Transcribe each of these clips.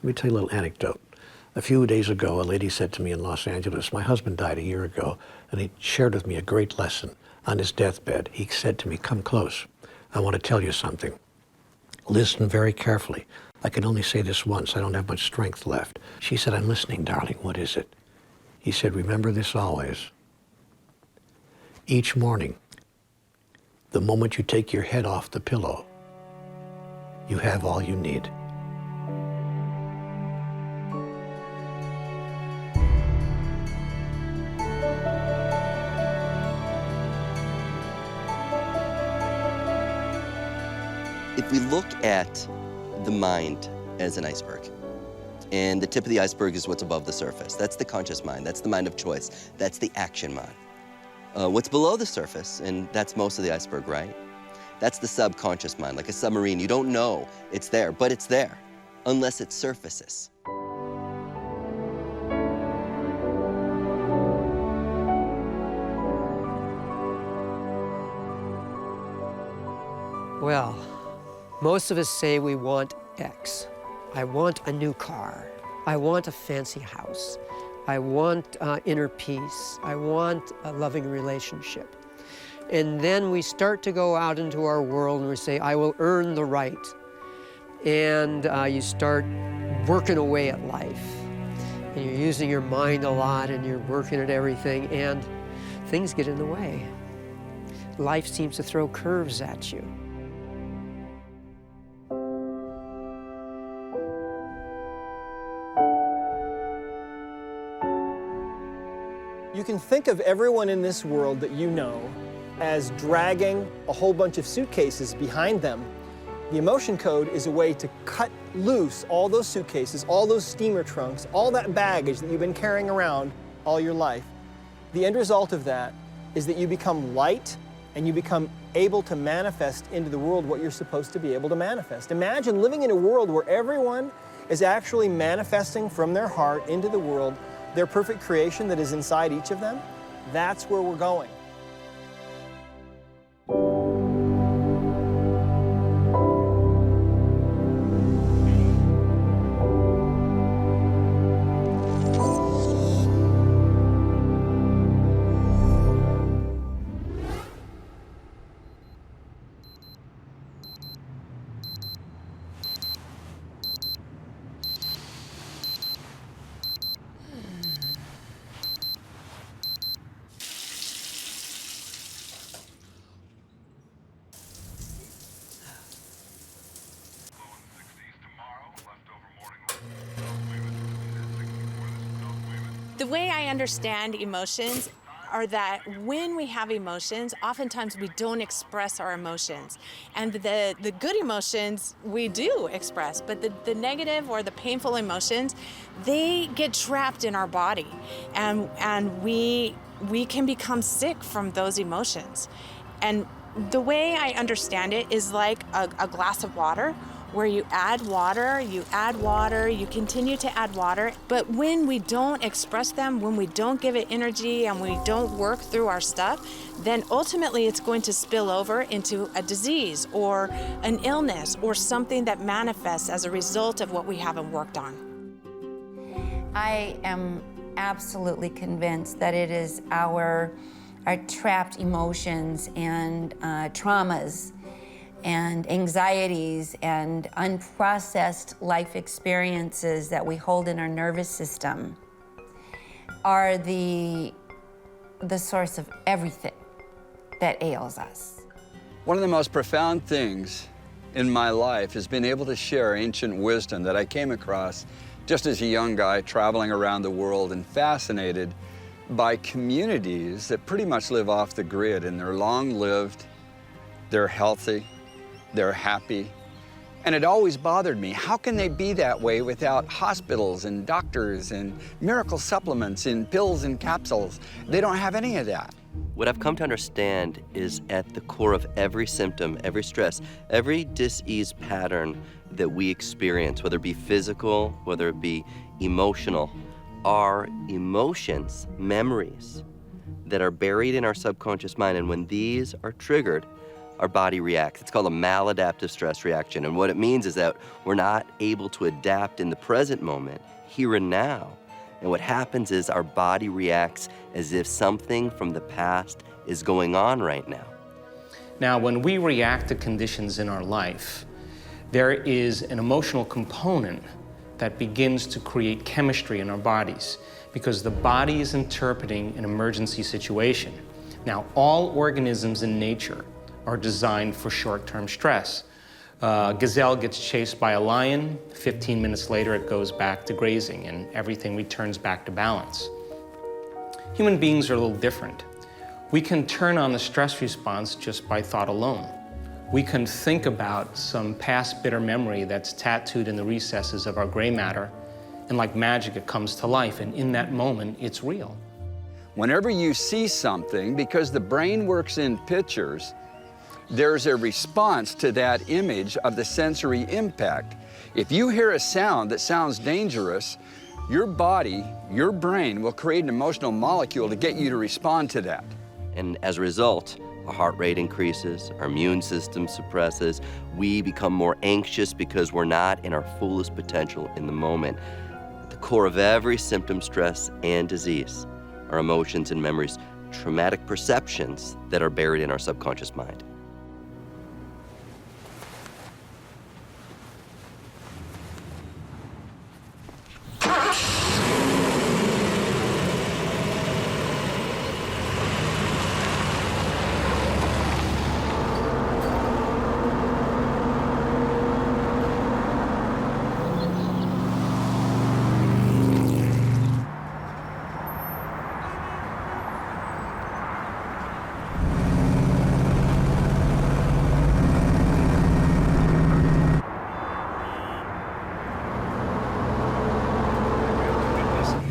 Let me tell you a little anecdote. A few days ago, a lady said to me in Los Angeles, my husband died a year ago, and he shared with me a great lesson. On his deathbed, he said to me, come close. I want to tell you something. Listen very carefully. I can only say this once. I don't have much strength left. She said, I'm listening, darling. What is it? He said, remember this always. Each morning, the moment you take your head off the pillow, you have all you need. If we look at the mind as an iceberg, and the tip of the iceberg is what's above the surface. That's the conscious mind. That's the mind of choice. That's the action mind. What's below the surface, and that's most of the iceberg, right? That's the subconscious mind, like a submarine. You don't know it's there, but it's there, unless it surfaces. Well, most of us say we want X. I want a new car. I want a fancy house. I want inner peace. I want a loving relationship. And then we start to go out into our world and we say, I will earn the right. And you start working away at life. And you're using your mind a lot and you're working at everything and things get in the way. Life seems to throw curves at you. You can think of everyone in this world that you know as dragging a whole bunch of suitcases behind them. The emotion code is a way to cut loose all those suitcases, all those steamer trunks, all that baggage that you've been carrying around all your life. The end result of that is that you become light and you become able to manifest into the world what you're supposed to be able to manifest. Imagine living in a world where everyone is actually manifesting from their heart into the world their perfect creation that is inside each of them. That's where we're going. The way I understand emotions are that when we have emotions, oftentimes we don't express our emotions. And the good emotions we do express, but the negative or the painful emotions, they get trapped in our body. And we can become sick from those emotions. And the way I understand it is like a glass of water, where you add water, you continue to add water. But when we don't express them, when we don't give it energy and we don't work through our stuff, then ultimately it's going to spill over into a disease or an illness or something that manifests as a result of what we haven't worked on. I am absolutely convinced that it is our trapped emotions and traumas and anxieties and unprocessed life experiences that we hold in our nervous system are the source of everything that ails us. One of the most profound things in my life has been able to share ancient wisdom that I came across just as a young guy traveling around the world and fascinated by communities that pretty much live off the grid, and they're long-lived, they're healthy, they're happy. And it always bothered me, how can they be that way without hospitals and doctors and miracle supplements and pills and capsules? They don't have any of that. What I've come to understand is at the core of every symptom, every stress, every dis-ease pattern that we experience, whether it be physical, whether it be emotional, are emotions, memories that are buried in our subconscious mind. And when these are triggered, our body reacts. It's called a maladaptive stress reaction. And what it means is that we're not able to adapt in the present moment, here and now. And what happens is our body reacts as if something from the past is going on right now. Now, when we react to conditions in our life, there is an emotional component that begins to create chemistry in our bodies because the body is interpreting an emergency situation. Now, all organisms in nature are designed for short-term stress. Gazelle gets chased by a lion, 15 minutes later it goes back to grazing and everything returns back to balance. Human beings are a little different. We can turn on the stress response just by thought alone. We can think about some past bitter memory that's tattooed in the recesses of our gray matter, and like magic, it comes to life, and in that moment, it's real. Whenever you see something, because the brain works in pictures, there's a response to that image of the sensory impact. If you hear a sound that sounds dangerous, your body, your brain will create an emotional molecule to get you to respond to that. And as a result, our heart rate increases, our immune system suppresses, we become more anxious because we're not in our fullest potential in the moment. At the core of every symptom, stress, and disease are emotions and memories, traumatic perceptions that are buried in our subconscious mind.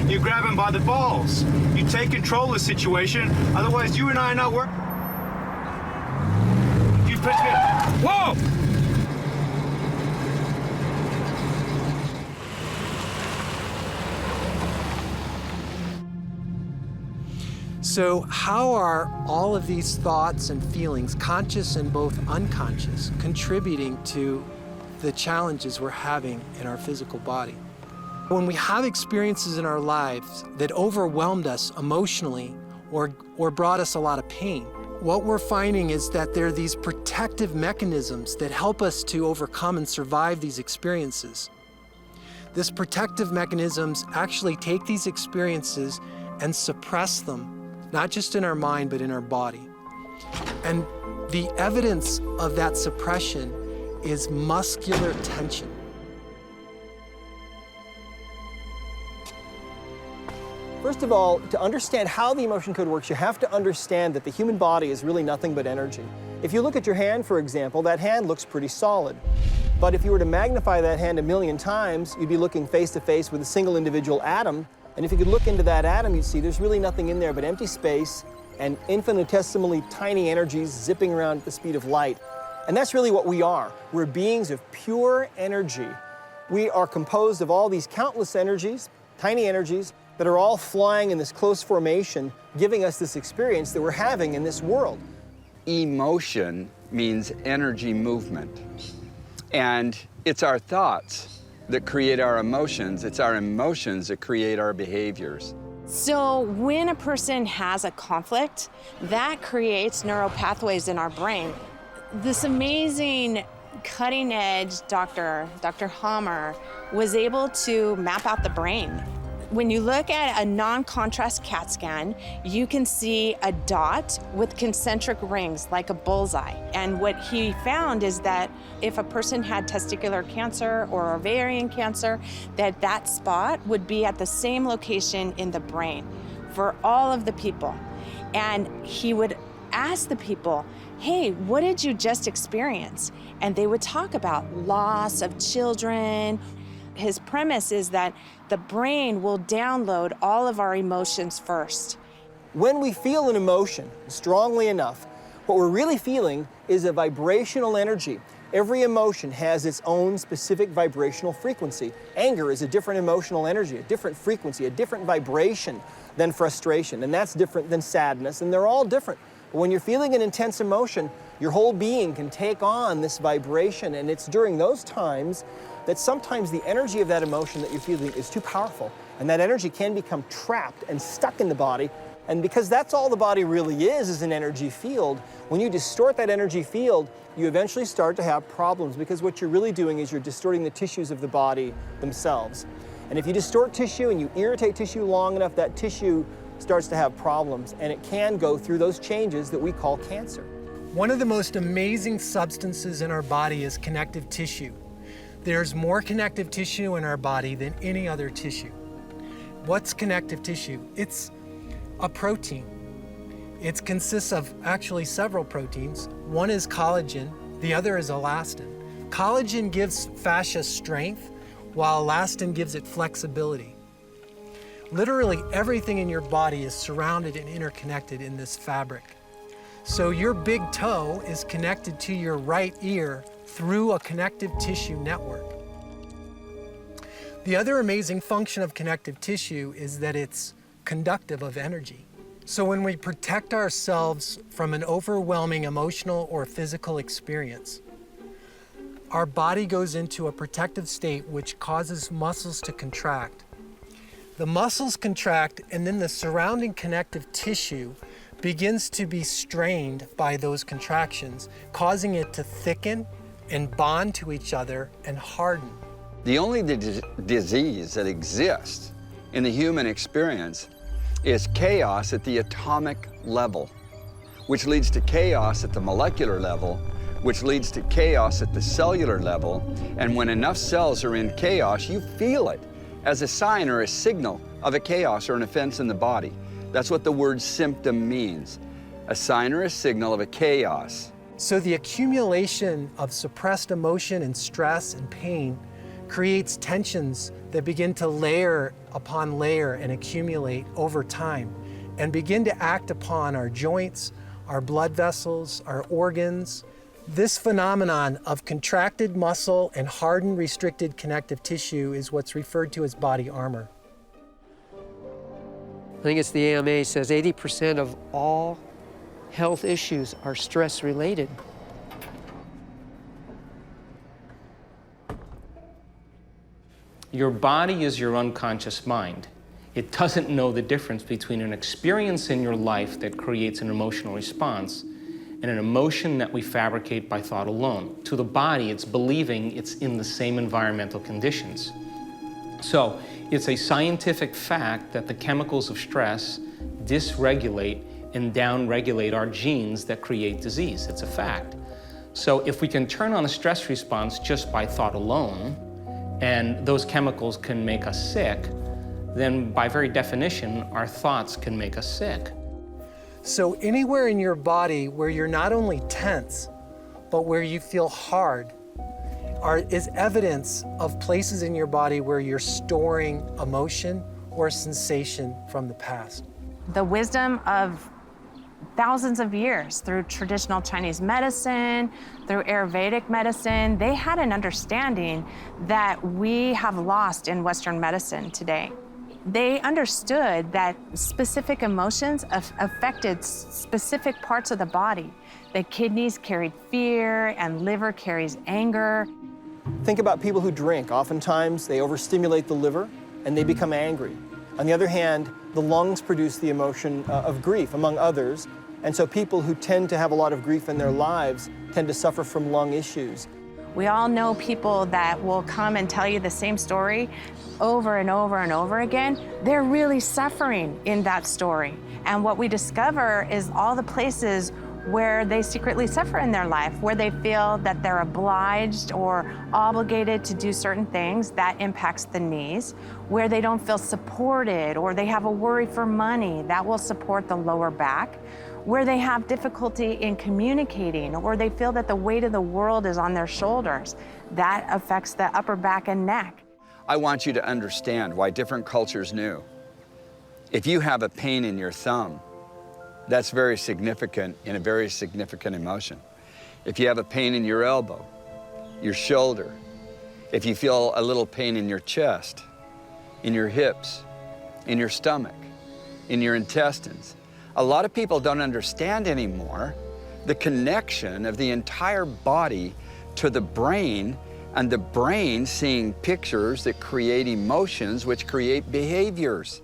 You grab him by the balls. You take control of the situation. Otherwise, you and I are not working. You push me. Whoa! So how are all of these thoughts and feelings, conscious and both unconscious, contributing to the challenges we're having in our physical body? When we have experiences in our lives that overwhelmed us emotionally or brought us a lot of pain, what we're finding is that there are these protective mechanisms that help us to overcome and survive these experiences. These protective mechanisms actually take these experiences and suppress them, not just in our mind, but in our body. And the evidence of that suppression is muscular tension. First of all, to understand how the emotion code works, you have to understand that the human body is really nothing but energy. If you look at your hand, for example, that hand looks pretty solid. But if you were to magnify that hand 1,000,000 times, you'd be looking face to face with a single individual atom. And if you could look into that atom, you'd see there's really nothing in there but empty space and infinitesimally tiny energies zipping around at the speed of light. And that's really what we are. We're beings of pure energy. We are composed of all these countless energies, tiny energies, that are all flying in this close formation, giving us this experience that we're having in this world. Emotion means energy movement. And it's our thoughts that create our emotions. It's our emotions that create our behaviors. So when a person has a conflict, that creates neural pathways in our brain. This amazing cutting edge doctor, Dr. Hammer, was able to map out the brain. When you look at a non-contrast CAT scan, you can see a dot with concentric rings like a bullseye. And what he found is that if a person had testicular cancer or ovarian cancer, that spot would be at the same location in the brain for all of the people. And he would ask the people, hey, what did you just experience? And they would talk about loss of children. His premise is that the brain will download all of our emotions first. When we feel an emotion strongly enough, what we're really feeling is a vibrational energy. Every emotion has its own specific vibrational frequency. Anger is a different emotional energy, a different frequency, a different vibration than frustration, and that's different than sadness, and they're all different. But when you're feeling an intense emotion, your whole being can take on this vibration, and it's during those times that sometimes the energy of that emotion that you're feeling is too powerful, and that energy can become trapped and stuck in the body. And because that's all the body really is an energy field, when you distort that energy field, you eventually start to have problems, because what you're really doing is you're distorting the tissues of the body themselves. And if you distort tissue and you irritate tissue long enough, that tissue starts to have problems, and it can go through those changes that we call cancer. One of the most amazing substances in our body is connective tissue. There's more connective tissue in our body than any other tissue. What's connective tissue? It's a protein. It consists of actually several proteins. One is collagen, the other is elastin. Collagen gives fascia strength, while elastin gives it flexibility. Literally everything in your body is surrounded and interconnected in this fabric. So your big toe is connected to your right ear through a connective tissue network. The other amazing function of connective tissue is that it's conductive of energy. So when we protect ourselves from an overwhelming emotional or physical experience, our body goes into a protective state which causes muscles to contract. The muscles contract, and then the surrounding connective tissue begins to be strained by those contractions, causing it to thicken and bond to each other and harden. The only disease that exists in the human experience is chaos at the atomic level, which leads to chaos at the molecular level, which leads to chaos at the cellular level. And when enough cells are in chaos, you feel it as a sign or a signal of a chaos or an offense in the body. That's what the word symptom means, a sign or a signal of a chaos. So the accumulation of suppressed emotion and stress and pain creates tensions that begin to layer upon layer and accumulate over time and begin to act upon our joints, our blood vessels, our organs. This phenomenon of contracted muscle and hardened restricted connective tissue is what's referred to as body armor. I think it's the AMA says 80% of all health issues are stress related. Your body is your unconscious mind. It doesn't know the difference between an experience in your life that creates an emotional response and an emotion that we fabricate by thought alone. To the body, it's believing it's in the same environmental conditions. So it's a scientific fact that the chemicals of stress dysregulate and downregulate our genes that create disease. It's a fact. So if we can turn on a stress response just by thought alone, and those chemicals can make us sick, then by very definition, our thoughts can make us sick. So anywhere in your body where you're not only tense, but where you feel hard, is evidence of places in your body where you're storing emotion or sensation from the past. The wisdom of thousands of years through traditional Chinese medicine, through Ayurvedic medicine, they had an understanding that we have lost in Western medicine today. They understood that specific emotions affected specific parts of the body. The kidneys carried fear and liver carries anger. Think about people who drink. Oftentimes they overstimulate the liver and they become angry. On the other hand, the lungs produce the emotion of grief, among others. And so people who tend to have a lot of grief in their lives tend to suffer from lung issues. We all know people that will come and tell you the same story over and over and over again. They're really suffering in that story. And what we discover is all the places where they secretly suffer in their life, where they feel that they're obliged or obligated to do certain things, that impacts the knees, where they don't feel supported or they have a worry for money, that will support the lower back, where they have difficulty in communicating or they feel that the weight of the world is on their shoulders, that affects the upper back and neck. I want you to understand why different cultures knew. If you have a pain in your thumb, that's very significant in a very significant emotion. If you have a pain in your elbow, your shoulder, if you feel a little pain in your chest, in your hips, in your stomach, in your intestines, A lot of people don't understand anymore the connection of the entire body to the brain, and the brain seeing pictures that create emotions, which create behaviors.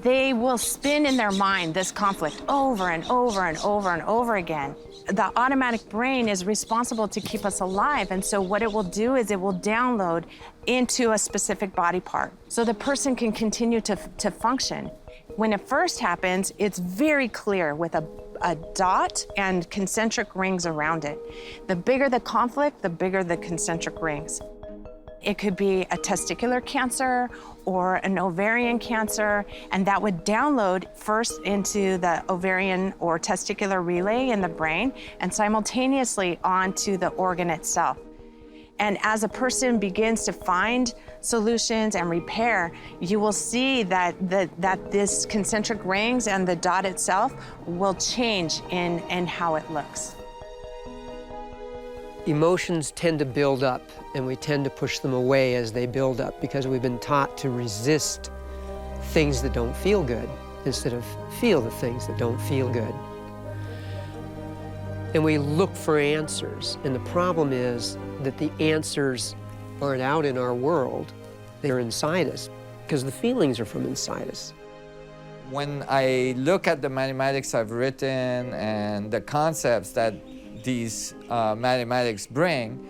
They will spin in their mind this conflict over and over and over and over again. The automatic brain is responsible to keep us alive, and so what it will do is it will download into a specific body part so the person can continue to function. When it first happens, it's very clear with a dot and concentric rings around it. The bigger the conflict, the bigger the concentric rings. It could be a testicular cancer or an ovarian cancer, and that would download first into the ovarian or testicular relay in the brain and simultaneously onto the organ itself. And as a person begins to find solutions and repair, you will see that this concentric rings and the dot itself will change in how it looks. Emotions tend to build up, and we tend to push them away as they build up because we've been taught to resist things that don't feel good instead of feel the things that don't feel good. And we look for answers, and the problem is that the answers aren't out in our world, they're inside us, because the feelings are from inside us. When I look at the mathematics I've written and the concepts that these mathematics bring,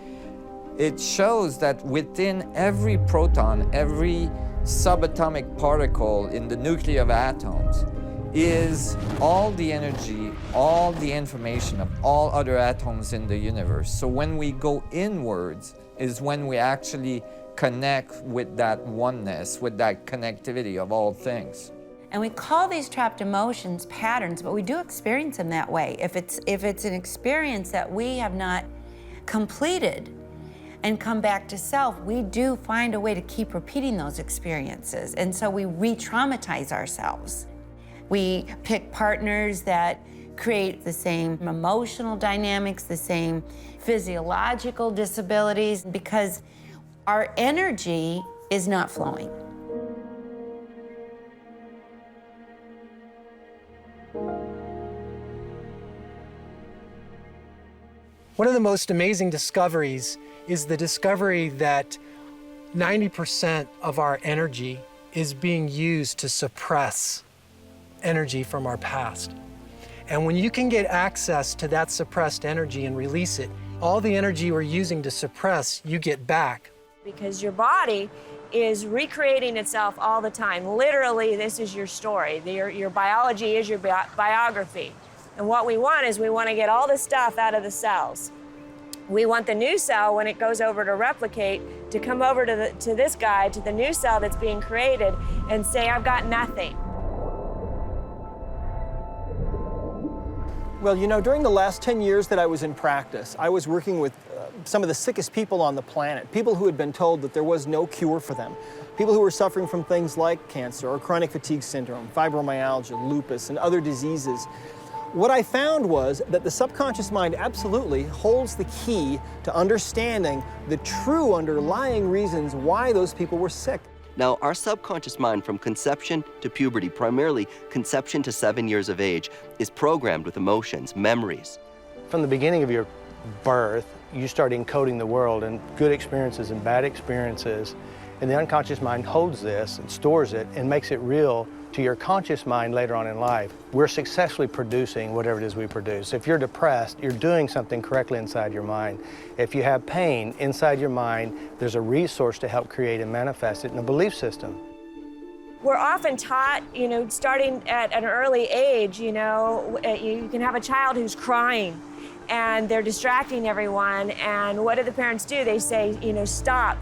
it shows that within every proton, every subatomic particle in the nuclei of atoms is all the energy, all the information of all other atoms in the universe. So when we go inwards is when we actually connect with that oneness, with that connectivity of all things. And we call these trapped emotions patterns, but we do experience them that way. If it's an experience that we have not completed and come back to self, we do find a way to keep repeating those experiences. And so we re-traumatize ourselves. We pick partners that create the same emotional dynamics, the same physiological disabilities, because our energy is not flowing. One of the most amazing discoveries is the discovery that 90% of our energy is being used to suppress energy from our past. And when you can get access to that suppressed energy and release it, all the energy we're using to suppress, you get back. Because your body is recreating itself all the time. Literally, this is your story. Your biology is your biography. And what we want is we want to get all the stuff out of the cells. We want the new cell, when it goes over to replicate, to come over to this guy, to the new cell that's being created, and say, I've got nothing. Well, you know, during the last 10 years that I was in practice, I was working with some of the sickest people on the planet, people who had been told that there was no cure for them, people who were suffering from things like cancer or chronic fatigue syndrome, fibromyalgia, lupus, and other diseases. What I found was that the subconscious mind absolutely holds the key to understanding the true underlying reasons why those people were sick. Now, our subconscious mind from conception to puberty, primarily conception to 7 years of age, is programmed with emotions, memories. From the beginning of your birth, you start encoding the world and good experiences and bad experiences, and the unconscious mind holds this and stores it and makes it real to your conscious mind later on in life. We're successfully producing whatever it is we produce. If you're depressed, you're doing something correctly inside your mind. If you have pain inside your mind, there's a resource to help create and manifest it in a belief system. We're often taught, you know, starting at an early age, you know, you can have a child who's crying and they're distracting everyone, and what do the parents do? They say, you know, stop.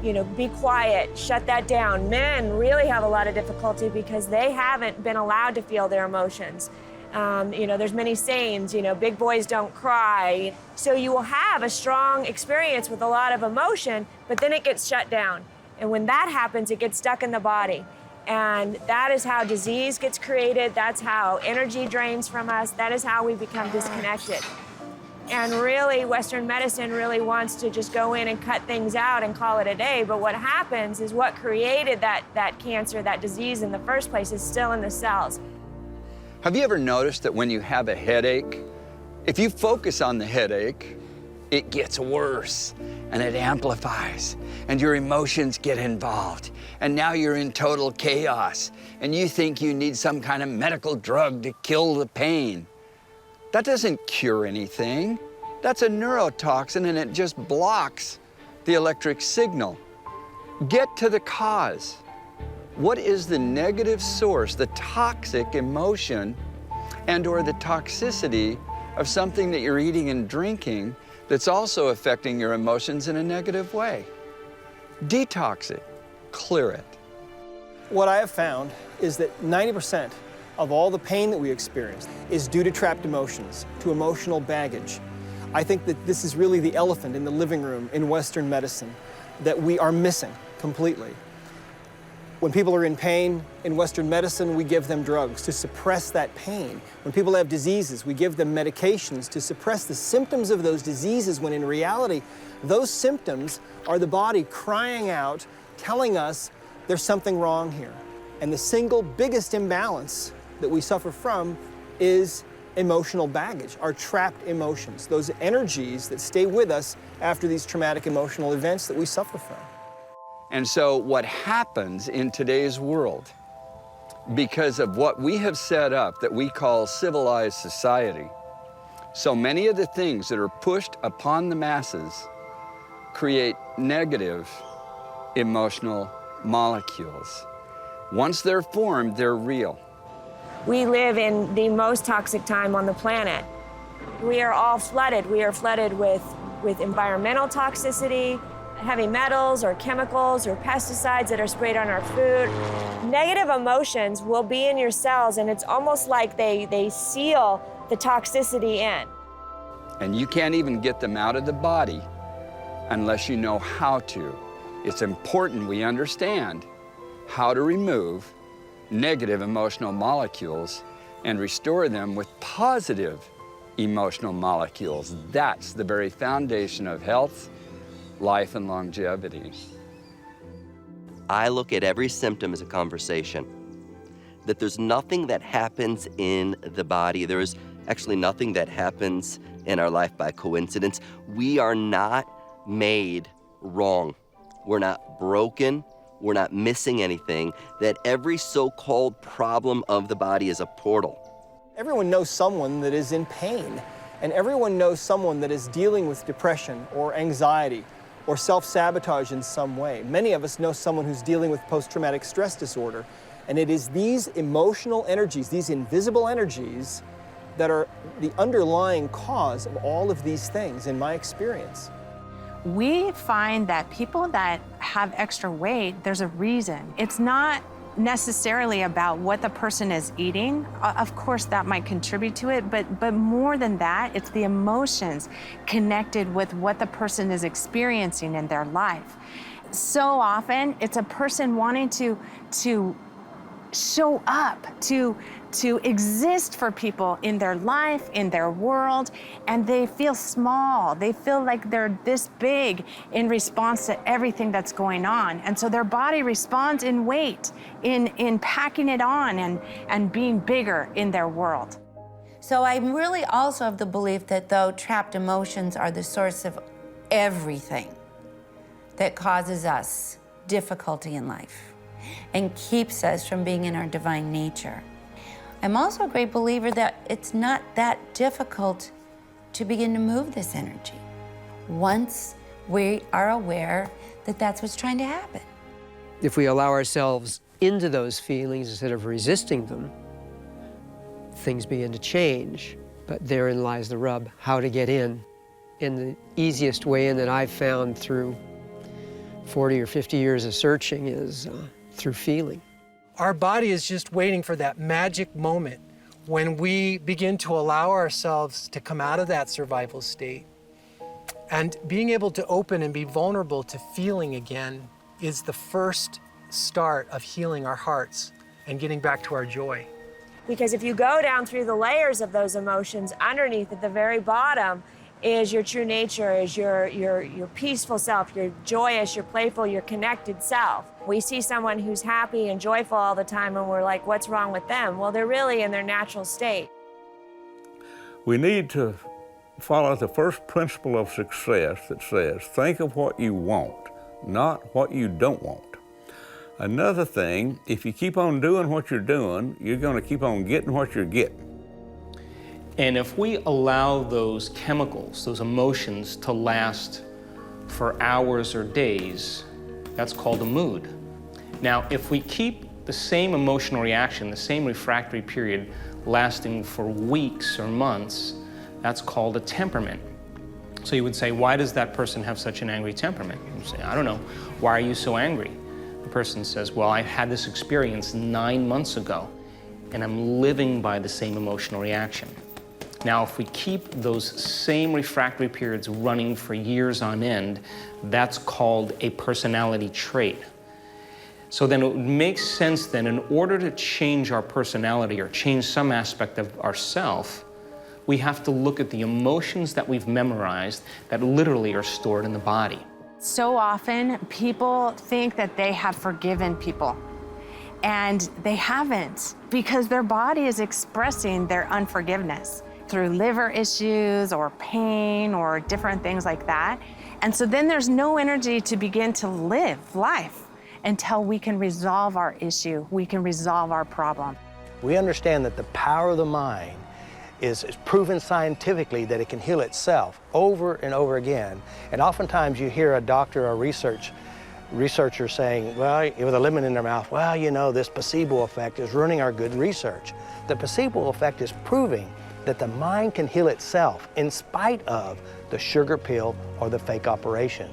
You know, be quiet, shut that down. Men really have a lot of difficulty because they haven't been allowed to feel their emotions. You know, there's many sayings, you know, big boys don't cry. So you will have a strong experience with a lot of emotion, but then it gets shut down. And when that happens, it gets stuck in the body. And that is how disease gets created. That's how energy drains from us. That is how we become disconnected. And really, Western medicine really wants to just go in and cut things out and call it a day. But what happens is what created that cancer, that disease in the first place, is still in the cells. Have you ever noticed that when you have a headache, if you focus on the headache, it gets worse and it amplifies and your emotions get involved and now you're in total chaos and you think you need some kind of medical drug to kill the pain? That doesn't cure anything. That's a neurotoxin and it just blocks the electric signal. Get to the cause. What is the negative source, the toxic emotion and/or the toxicity of something that you're eating and drinking that's also affecting your emotions in a negative way? Detox it, clear it. What I have found is that 90% of all the pain that we experience is due to trapped emotions, to emotional baggage. I think that this is really the elephant in the living room in Western medicine that we are missing completely. When people are in pain in Western medicine, we give them drugs to suppress that pain. When people have diseases, we give them medications to suppress the symptoms of those diseases, when in reality, those symptoms are the body crying out, telling us there's something wrong here. And the single biggest imbalance that we suffer from is emotional baggage, our trapped emotions, those energies that stay with us after these traumatic emotional events that we suffer from. And so what happens in today's world, because of what we have set up that we call civilized society, so many of the things that are pushed upon the masses create negative emotional molecules. Once they're formed, they're real. We live in the most toxic time on the planet. We are all flooded. We are flooded with environmental toxicity, heavy metals or chemicals or pesticides that are sprayed on our food. Negative emotions will be in your cells, and it's almost like they seal the toxicity in. And you can't even get them out of the body unless you know how to. It's important we understand how to remove negative emotional molecules and restore them with positive emotional molecules. That's the very foundation of health, life, and longevity. I look at every symptom as a conversation. That there's nothing that happens in the body. There is actually nothing that happens in our life by coincidence. We are not made wrong. We're not broken. We're not missing anything. That every so-called problem of the body is a portal. Everyone knows someone that is in pain, and everyone knows someone that is dealing with depression or anxiety or self-sabotage in some way. Many of us know someone who's dealing with post-traumatic stress disorder, and it is these emotional energies, these invisible energies, that are the underlying cause of all of these things, in my experience. We find that people that have extra weight, there's a reason. It's not necessarily about what the person is eating. Of course, that might contribute to it, but more than that, it's the emotions connected with what the person is experiencing in their life. So often, it's a person wanting to show up, to exist for people in their life, in their world, and they feel small. They feel like they're this big in response to everything that's going on. And so their body responds in weight, in packing it on and being bigger in their world. So I'm really also of the belief that though trapped emotions are the source of everything that causes us difficulty in life and keeps us from being in our divine nature, I'm also a great believer that it's not that difficult to begin to move this energy once we are aware that that's what's trying to happen. If we allow ourselves into those feelings instead of resisting them, things begin to change. But therein lies the rub, how to get in. And the easiest way in that I've found through 40 or 50 years of searching is through feeling. Our body is just waiting for that magic moment when we begin to allow ourselves to come out of that survival state. And being able to open and be vulnerable to feeling again is the first start of healing our hearts and getting back to our joy. Because if you go down through the layers of those emotions underneath at the very bottom, is your true nature, is your peaceful self, your joyous, your playful, your connected self. We see someone who's happy and joyful all the time and we're like, what's wrong with them? Well, they're really in their natural state. We need to follow the first principle of success that says, think of what you want, not what you don't want. Another thing, if you keep on doing what you're doing, you're going to keep on getting what you're getting. And if we allow those chemicals, those emotions to last for hours or days, that's called a mood. Now, if we keep the same emotional reaction, the same refractory period lasting for weeks or months, that's called a temperament. So you would say, why does that person have such an angry temperament? You say, I don't know. Why are you so angry? The person says, well, I had this experience 9 months ago, and I'm living by the same emotional reaction. Now, if we keep those same refractory periods running for years on end, that's called a personality trait. So then it makes sense then, in order to change our personality or change some aspect of ourself, we have to look at the emotions that we've memorized that literally are stored in the body. So often, people think that they have forgiven people, and they haven't, because their body is expressing their unforgiveness through liver issues or pain or different things like that. And so then there's no energy to begin to live life until we can resolve our issue, we can resolve our problem. We understand that the power of the mind is proven scientifically that it can heal itself over and over again. And oftentimes you hear a doctor or researcher saying, well, with a lemon in their mouth, well, you know, this placebo effect is ruining our good research. The placebo effect is proving that the mind can heal itself in spite of the sugar pill or the fake operation.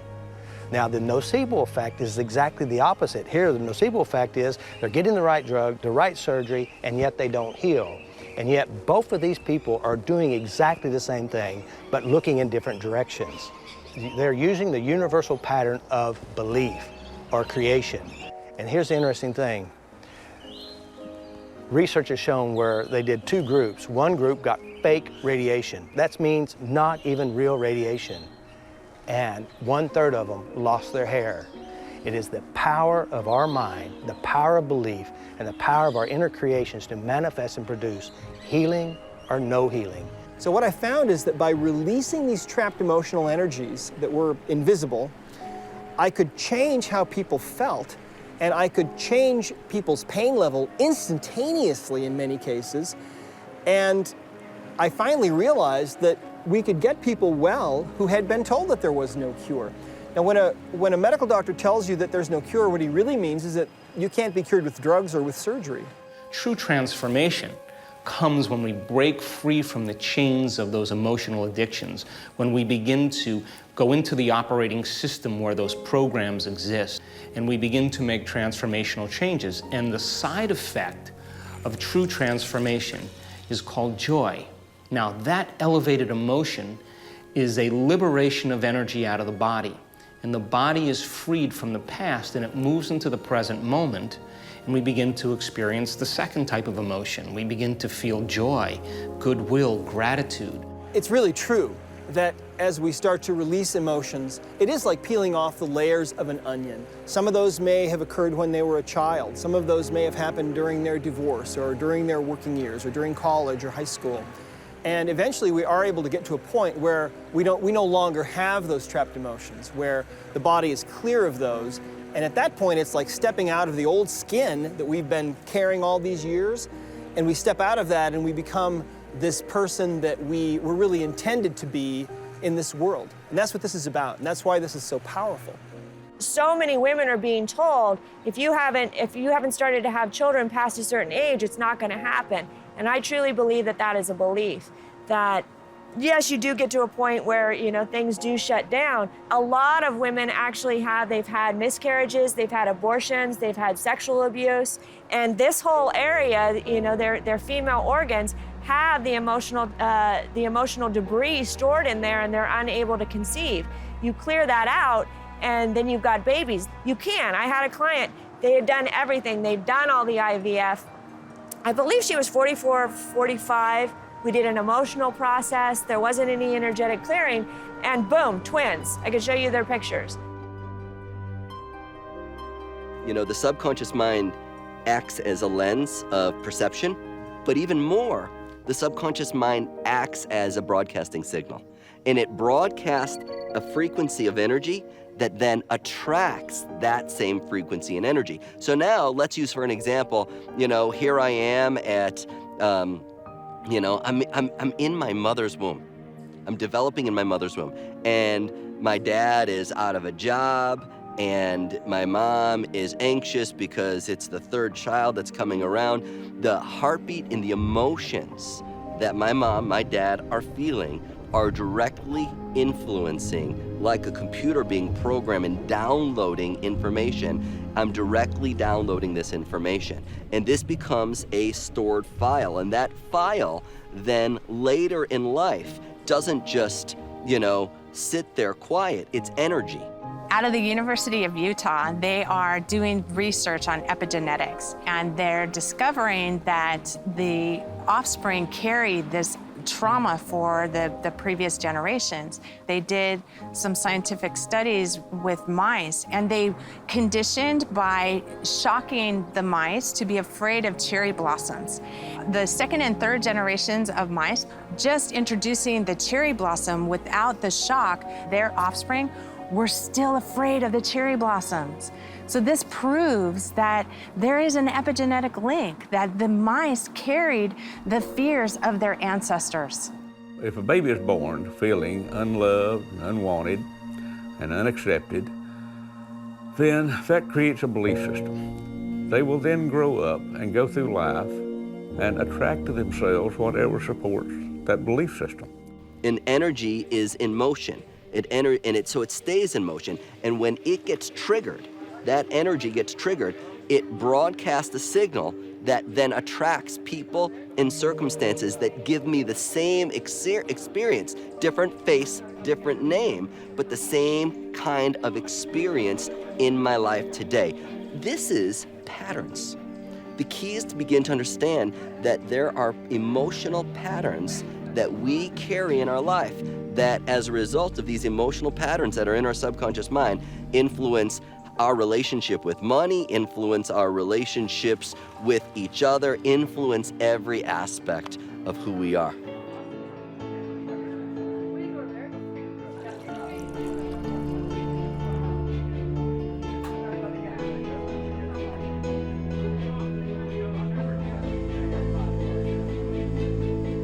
Now, the nocebo effect is exactly the opposite. Here, the nocebo effect is they're getting the right drug, the right surgery, and yet they don't heal. And yet both of these people are doing exactly the same thing, but looking in different directions. They're using the universal pattern of belief or creation. And here's the interesting thing. Research has shown where they did 2 groups. One group got fake radiation. That means not even real radiation. And 1/3 of them lost their hair. It is the power of our mind, the power of belief, and the power of our inner creations to manifest and produce healing or no healing. So what I found is that by releasing these trapped emotional energies that were invisible, I could change how people felt, and I could change people's pain level instantaneously in many cases. And I finally realized that we could get people well who had been told that there was no cure. Now, when a medical doctor tells you that there's no cure, what he really means is that you can't be cured with drugs or with surgery. True transformation comes when we break free from the chains of those emotional addictions, when we begin to go into the operating system where those programs exist, and we begin to make transformational changes. And the side effect of true transformation is called joy. Now, that elevated emotion is a liberation of energy out of the body. And the body is freed from the past and it moves into the present moment, and we begin to experience the second type of emotion. We begin to feel joy, goodwill, gratitude. It's really true that as we start to release emotions, it is like peeling off the layers of an onion. Some of those may have occurred when they were a child. Some of those may have happened during their divorce or during their working years or during college or high school. And eventually we are able to get to a point where we no longer have those trapped emotions, where the body is clear of those. And at that point, it's like stepping out of the old skin that we've been carrying all these years, and we step out of that and we become this person that we were really intended to be in this world. And that's what this is about, and that's why this is so powerful. So many women are being told, if you haven't started to have children past a certain age, it's not going to happen. And I truly believe that that is a belief, that yes, you do get to a point where, you know, things do shut down. A lot of women actually they've had miscarriages, they've had abortions, they've had sexual abuse, and this whole area, you know, their female organs have the emotional debris stored in there, and they're unable to conceive. You clear that out, and then you've got babies. You can. I had a client, they had done everything. They'd done all the IVF. I believe she was 44, 45, We did an emotional process. There wasn't any energetic clearing, and boom, twins. I can show you their pictures. You know, the subconscious mind acts as a lens of perception, but even more, the subconscious mind acts as a broadcasting signal. And it broadcasts a frequency of energy that then attracts that same frequency and energy. So now, let's use for an example, you know, here I am at, you know, I'm in my mother's womb. I'm developing in my mother's womb. And my dad is out of a job, and my mom is anxious because it's the third child that's coming around. The heartbeat and the emotions that my mom, my dad are feeling are directly influencing, like a computer being programmed and downloading information. I'm directly downloading this information. And this becomes a stored file. And that file then later in life doesn't just, you know, sit there quiet. It's energy. Out of the University of Utah, they are doing research on epigenetics, and they're discovering that the offspring carry this trauma for the previous generations. They did some scientific studies with mice, and they conditioned by shocking the mice to be afraid of cherry blossoms. The second and third generations of mice, just introducing the cherry blossom without the shock, their offspring were still afraid of the cherry blossoms. So this proves that there is an epigenetic link, that the mice carried the fears of their ancestors. If a baby is born feeling unloved, unwanted, and unaccepted, then that creates a belief system. They will then grow up and go through life and attract to themselves whatever supports that belief system. And energy is in motion. So it stays in motion. And when it gets triggered, that energy gets triggered, it broadcasts a signal that then attracts people and circumstances that give me the same experience, different face, different name, but the same kind of experience in my life today. This is patterns. The key is to begin to understand that there are emotional patterns that we carry in our life that, as a result of these emotional patterns that are in our subconscious mind, influence our relationship with money, influence our relationships with each other, influence every aspect of who we are.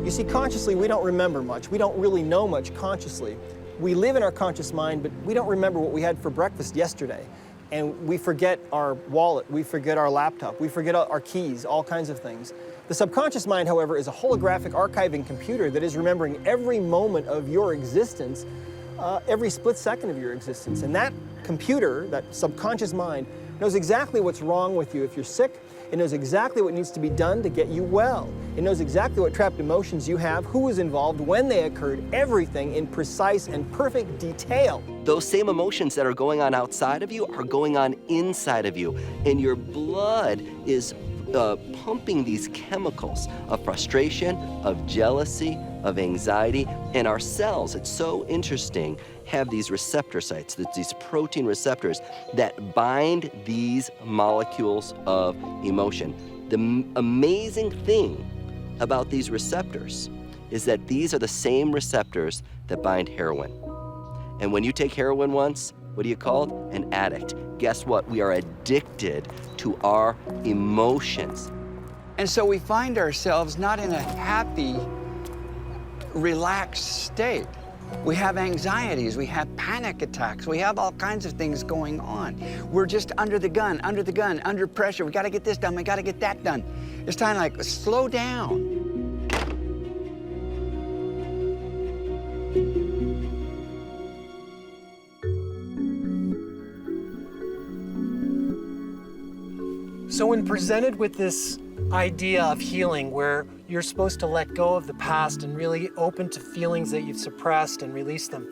You see, consciously, we don't remember much. We don't really know much consciously. We live in our conscious mind, but we don't remember what we had for breakfast yesterday. And we forget our wallet, we forget our laptop, we forget our keys, all kinds of things. The subconscious mind, however, is a holographic archiving computer that is remembering every moment of your existence, every split second of your existence. And that computer, that subconscious mind, knows exactly what's wrong with you if you're sick. It knows exactly what needs to be done to get you well. It knows exactly what trapped emotions you have, who was involved, when they occurred, everything in precise and perfect detail. Those same emotions that are going on outside of you are going on inside of you, and your blood is pumping these chemicals of frustration, of jealousy, of anxiety, and our cells, it's so interesting, have these receptor sites, these protein receptors that bind these molecules of emotion. The amazing thing about these receptors is that these are the same receptors that bind heroin. And when you take heroin once, what are you called? An addict. Guess what? We are addicted to our emotions. And so we find ourselves not in a happy, relaxed state. We have anxieties, we have panic attacks, we have all kinds of things going on. We're just under the gun, under pressure. We gotta get this done, we gotta get that done. It's time to like slow down. So when presented with this idea of healing where you're supposed to let go of the past and really open to feelings that you've suppressed and release them,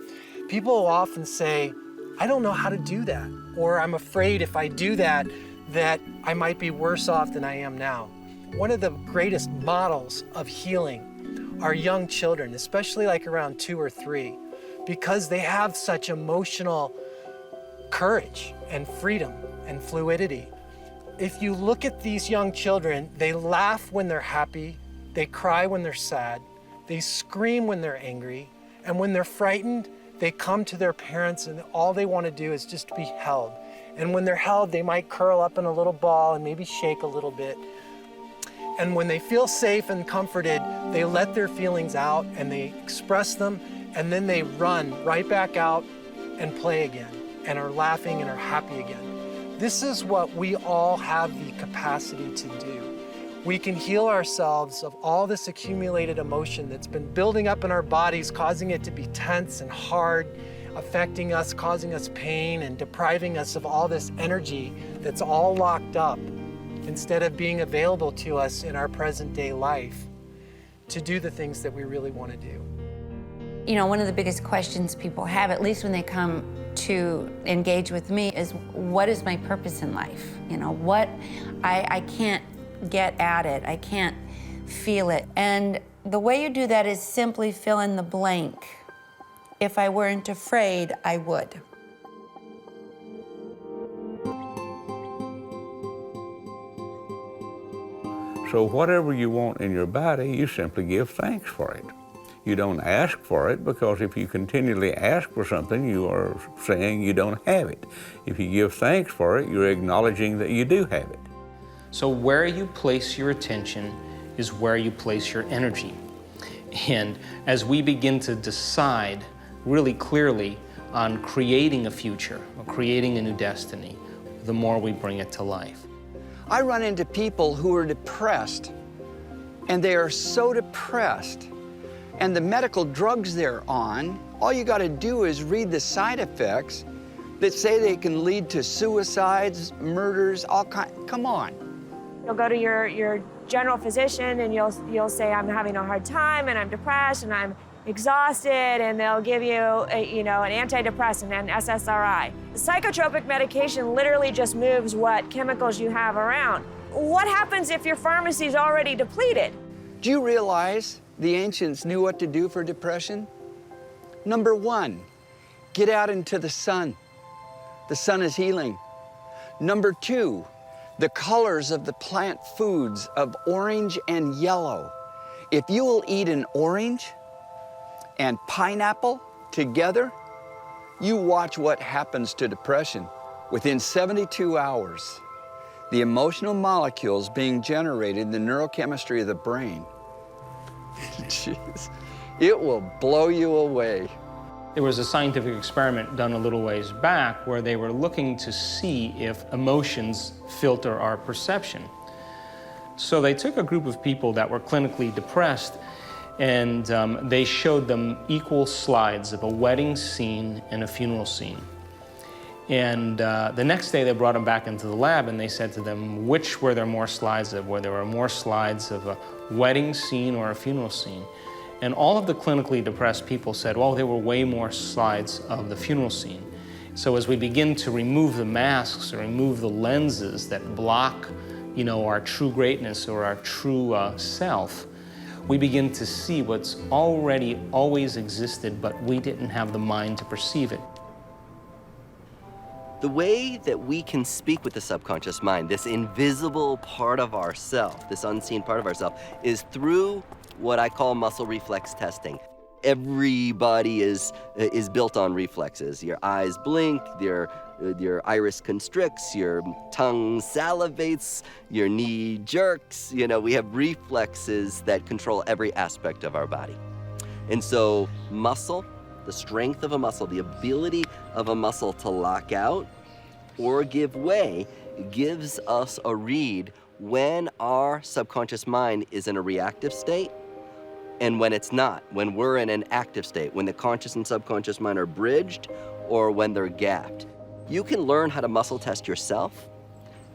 people will often say, I don't know how to do that, or I'm afraid if I do that, that I might be worse off than I am now. One of the greatest models of healing our young children, especially like around 2 or 3, because they have such emotional courage and freedom and fluidity. If you look at these young children, they laugh when they're happy, they cry when they're sad, they scream when they're angry, and when they're frightened, they come to their parents and all they want to do is just be held. And when they're held, they might curl up in a little ball and maybe shake a little bit. And when they feel safe and comforted, they let their feelings out and they express them, and then they run right back out and play again and are laughing and are happy again. This is what we all have the capacity to do. We can heal ourselves of all this accumulated emotion that's been building up in our bodies, causing it to be tense and hard, affecting us, causing us pain, and depriving us of all this energy that's all locked up, instead of being available to us in our present day life to do the things that we really want to do. You know, one of the biggest questions people have, at least when they come to engage with me, is what is my purpose in life? You know, what, I can't get at it, I can't feel it. And the way you do that is simply fill in the blank. If I weren't afraid, I would. So whatever you want in your body, you simply give thanks for it. You don't ask for it, because if you continually ask for something, you are saying you don't have it. If you give thanks for it, you're acknowledging that you do have it. So where you place your attention is where you place your energy. And as we begin to decide really clearly on creating a future or creating a new destiny, the more we bring it to life. I run into people who are depressed, and they are so depressed, and the medical drugs they're on, all you got to do is read the side effects that say they can lead to suicides, murders, all kinds. Come on. You'll go to your general physician and you'll say, I'm having a hard time and I'm depressed and I'm exhausted, and they'll give you an antidepressant, an SSRI. Psychotropic medication literally just moves what chemicals you have around. What happens if your pharmacy is already depleted? Do you realize the ancients knew what to do for depression? Number 1, get out into the sun. The sun is healing. Number 2, the colors of the plant foods of orange and yellow. If you will eat an orange and pineapple together, you watch what happens to depression. Within 72 hours, the emotional molecules being generated in the neurochemistry of the brain, jeez, it will blow you away. There was a scientific experiment done a little ways back where they were looking to see if emotions filter our perception. So they took a group of people that were clinically depressed, and they showed them equal slides of a wedding scene and a funeral scene. And the next day they brought them back into the lab and they said to them, which were there more slides of? Were there more slides of a wedding scene or a funeral scene? And all of the clinically depressed people said, well, there were way more slides of the funeral scene. So as we begin to remove the masks or remove the lenses that block, you know, our true greatness or our true self, we begin to see what's already always existed, but we didn't have the mind to perceive it. The way that we can speak with the subconscious mind, this invisible part of ourself, this unseen part of ourself, is through what I call muscle reflex testing. Everybody is built on reflexes. Your eyes blink, your iris constricts, your tongue salivates, your knee jerks. You know, we have reflexes that control every aspect of our body. And so muscle, the strength of a muscle, the ability of a muscle to lock out or give way, gives us a read when our subconscious mind is in a reactive state and when it's not, when we're in an active state, when the conscious and subconscious mind are bridged or when they're gapped. You can learn how to muscle test yourself.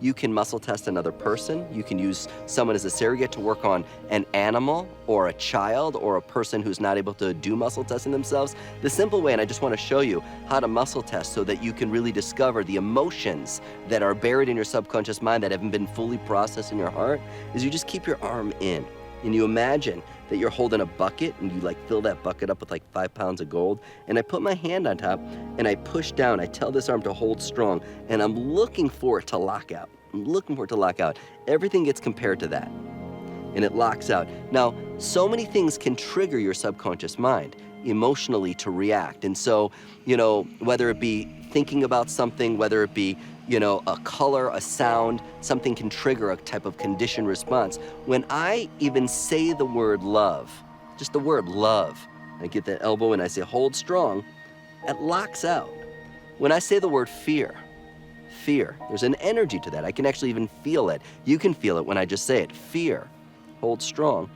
You can muscle test another person. You can use someone as a surrogate to work on an animal or a child or a person who's not able to do muscle testing themselves. The simple way, and I just want to show you how to muscle test so that you can really discover the emotions that are buried in your subconscious mind that haven't been fully processed in your heart, is you just keep your arm in. And you imagine that you're holding a bucket and you like fill that bucket up with like 5 pounds of gold. And I put my hand on top and I push down. I tell this arm to hold strong and I'm looking for it to lock out. I'm looking for it to lock out. Everything gets compared to that and it locks out. Now, so many things can trigger your subconscious mind emotionally to react. And so, you know, whether it be thinking about something, whether it be, you know, a color, a sound, something can trigger a type of conditioned response. When I even say the word love, just the word love, I get that elbow and I say hold strong, it locks out. When I say the word fear, there's an energy to that. I can actually even feel it. You can feel it when I just say it. Fear, hold strong,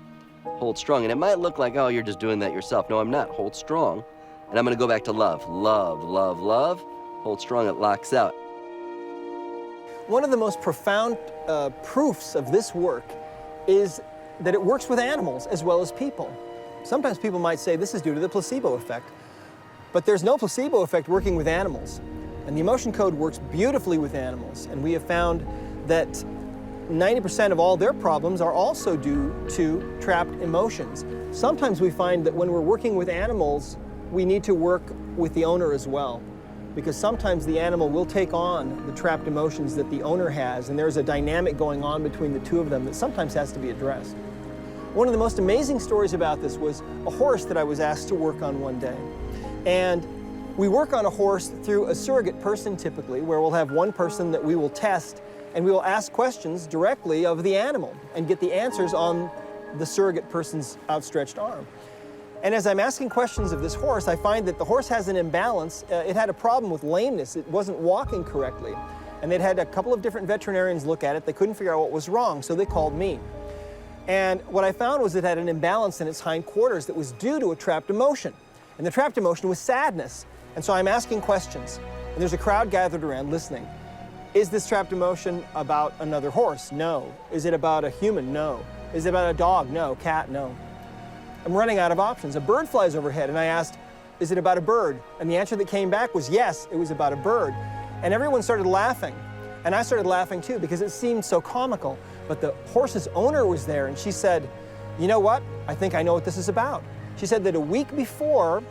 hold strong. And it might look like, oh, you're just doing that yourself. No, I'm not. Hold strong. And I'm gonna go back to love. Love, love, love. Hold strong, it locks out. One of the most profound proofs of this work is that it works with animals as well as people. Sometimes people might say this is due to the placebo effect, but there's no placebo effect working with animals. And the emotion code works beautifully with animals. And we have found that 90% of all their problems are also due to trapped emotions. Sometimes we find that when we're working with animals, we need to work with the owner as well, because sometimes the animal will take on the trapped emotions that the owner has, and there's a dynamic going on between the two of them that sometimes has to be addressed. One of the most amazing stories about this was a horse that I was asked to work on one day. And we work on a horse through a surrogate person typically, where we'll have one person that we will test, and we will ask questions directly of the animal and get the answers on the surrogate person's outstretched arm. And as I'm asking questions of this horse, I find that the horse has an imbalance. It had a problem with lameness. It wasn't walking correctly. And they'd had a couple of different veterinarians look at it. They couldn't figure out what was wrong, so they called me. And what I found was it had an imbalance in its hindquarters that was due to a trapped emotion. And the trapped emotion was sadness. And so I'm asking questions. And there's a crowd gathered around listening. Is this trapped emotion about another horse? No. Is it about a human? No. Is it about a dog? No. Cat? No. I'm running out of options. A bird flies overhead, and I asked, is it about a bird? And the answer that came back was yes, it was about a bird. And everyone started laughing. And I started laughing too, because it seemed so comical. But the horse's owner was there, and she said, you know what? I think I know what this is about. She said that a week before,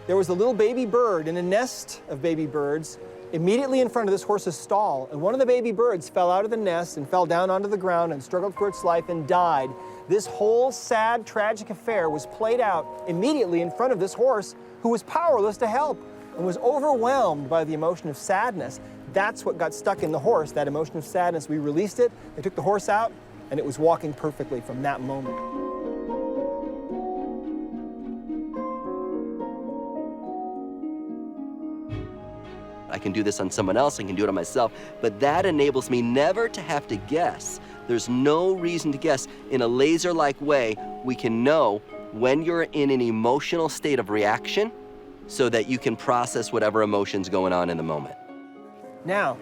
there was a little baby bird in a nest of baby birds immediately in front of this horse's stall. And one of the baby birds fell out of the nest and fell down onto the ground and struggled for its life and died. This whole sad, tragic affair was played out immediately in front of this horse, who was powerless to help and was overwhelmed by the emotion of sadness. That's what got stuck in the horse, that emotion of sadness. We released it, they took the horse out, and it was walking perfectly from that moment. I can do this on someone else, I can do it on myself, but that enables me never to have to guess. There's no reason to guess. In a laser-like way, we can know when you're in an emotional state of reaction so that you can process whatever emotion's going on in the moment. Now,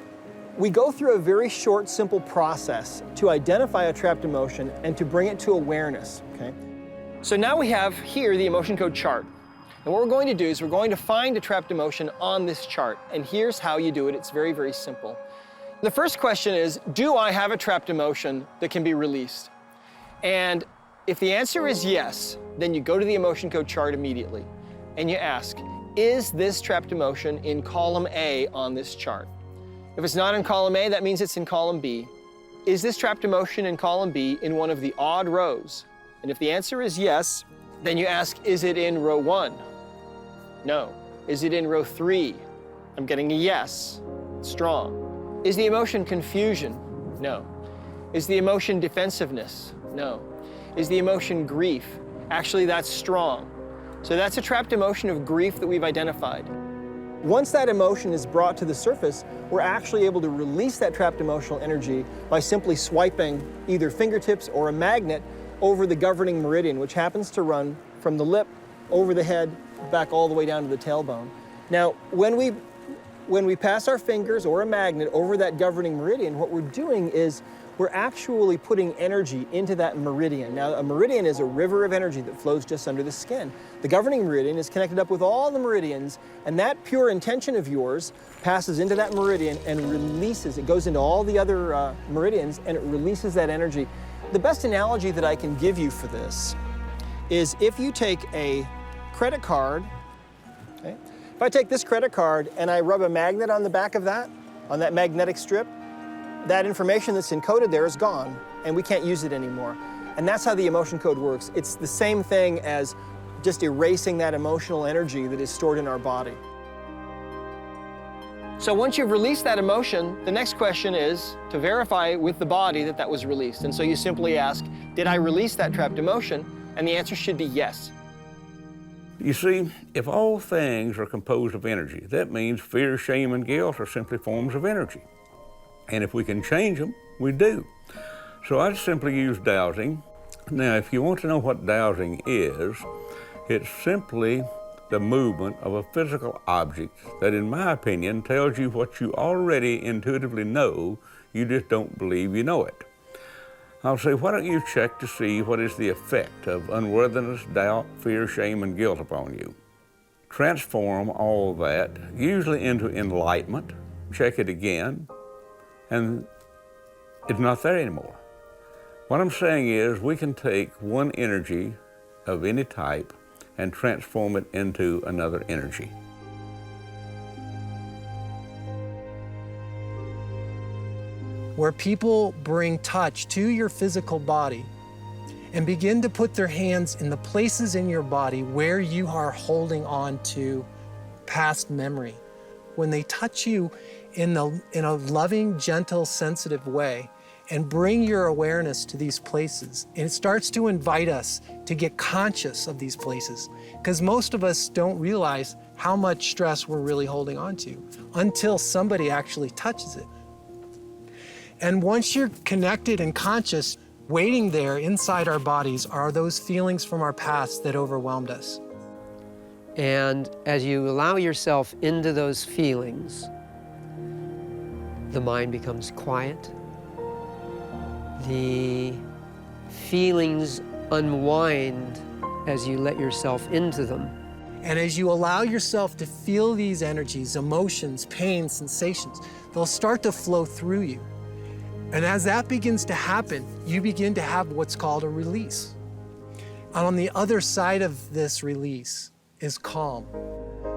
we go through a very short, simple process to identify a trapped emotion and to bring it to awareness, okay? So now we have here the emotion code chart. And what we're going to do is we're going to find a trapped emotion on this chart. And here's how you do it. It's very, very simple. The first question is, do I have a trapped emotion that can be released? And if the answer is yes, then you go to the emotion code chart immediately and you ask, is this trapped emotion in column A on this chart? If it's not in column A, that means it's in column B. Is this trapped emotion in column B in one of the odd rows? And if the answer is yes, then you ask, is it in row 1? No. Is it in row 3? I'm getting a yes. Strong. Is the emotion confusion? No. Is the emotion defensiveness? No. Is the emotion grief? Actually, that's strong. So that's a trapped emotion of grief that we've identified. Once that emotion is brought to the surface, we're actually able to release that trapped emotional energy by simply swiping either fingertips or a magnet over the governing meridian, which happens to run from the lip over the head back all the way down to the tailbone. Now, when we pass our fingers or a magnet over that governing meridian, what we're doing is we're actually putting energy into that meridian. Now, a meridian is a river of energy that flows just under the skin. The governing meridian is connected up with all the meridians, and that pure intention of yours passes into that meridian and releases. It goes into all the other meridians, and it releases that energy. The best analogy that I can give you for this is if you take a credit card, okay? If I take this credit card and I rub a magnet on the back of that, on that magnetic strip, that information that's encoded there is gone, and we can't use it anymore. And that's how the emotion code works. It's the same thing as just erasing that emotional energy that is stored in our body. So once you've released that emotion, the next question is to verify with the body that that was released. And so you simply ask, did I release that trapped emotion? And the answer should be yes. You see, if all things are composed of energy, that means fear, shame, and guilt are simply forms of energy. And if we can change them, we do. So I simply use dowsing. Now, if you want to know what dowsing is, it's simply the movement of a physical object that, in my opinion, tells you what you already intuitively know, you just don't believe you know it. I'll say, why don't you check to see what is the effect of unworthiness, doubt, fear, shame, and guilt upon you? Transform all that, usually into enlightenment, check it again, and it's not there anymore. What I'm saying is we can take one energy of any type and transform it into another energy. Where people bring touch to your physical body and begin to put their hands in the places in your body where you are holding on to past memory. When they touch you in a loving, gentle, sensitive way and bring your awareness to these places, and it starts to invite us to get conscious of these places, because most of us don't realize how much stress we're really holding on to until somebody actually touches it. And once you're connected and conscious, waiting there inside our bodies are those feelings from our past that overwhelmed us. And as you allow yourself into those feelings, the mind becomes quiet. The feelings unwind as you let yourself into them. And as you allow yourself to feel these energies, emotions, pain, sensations, they'll start to flow through you. And as that begins to happen, you begin to have what's called a release. And on the other side of this release is calm.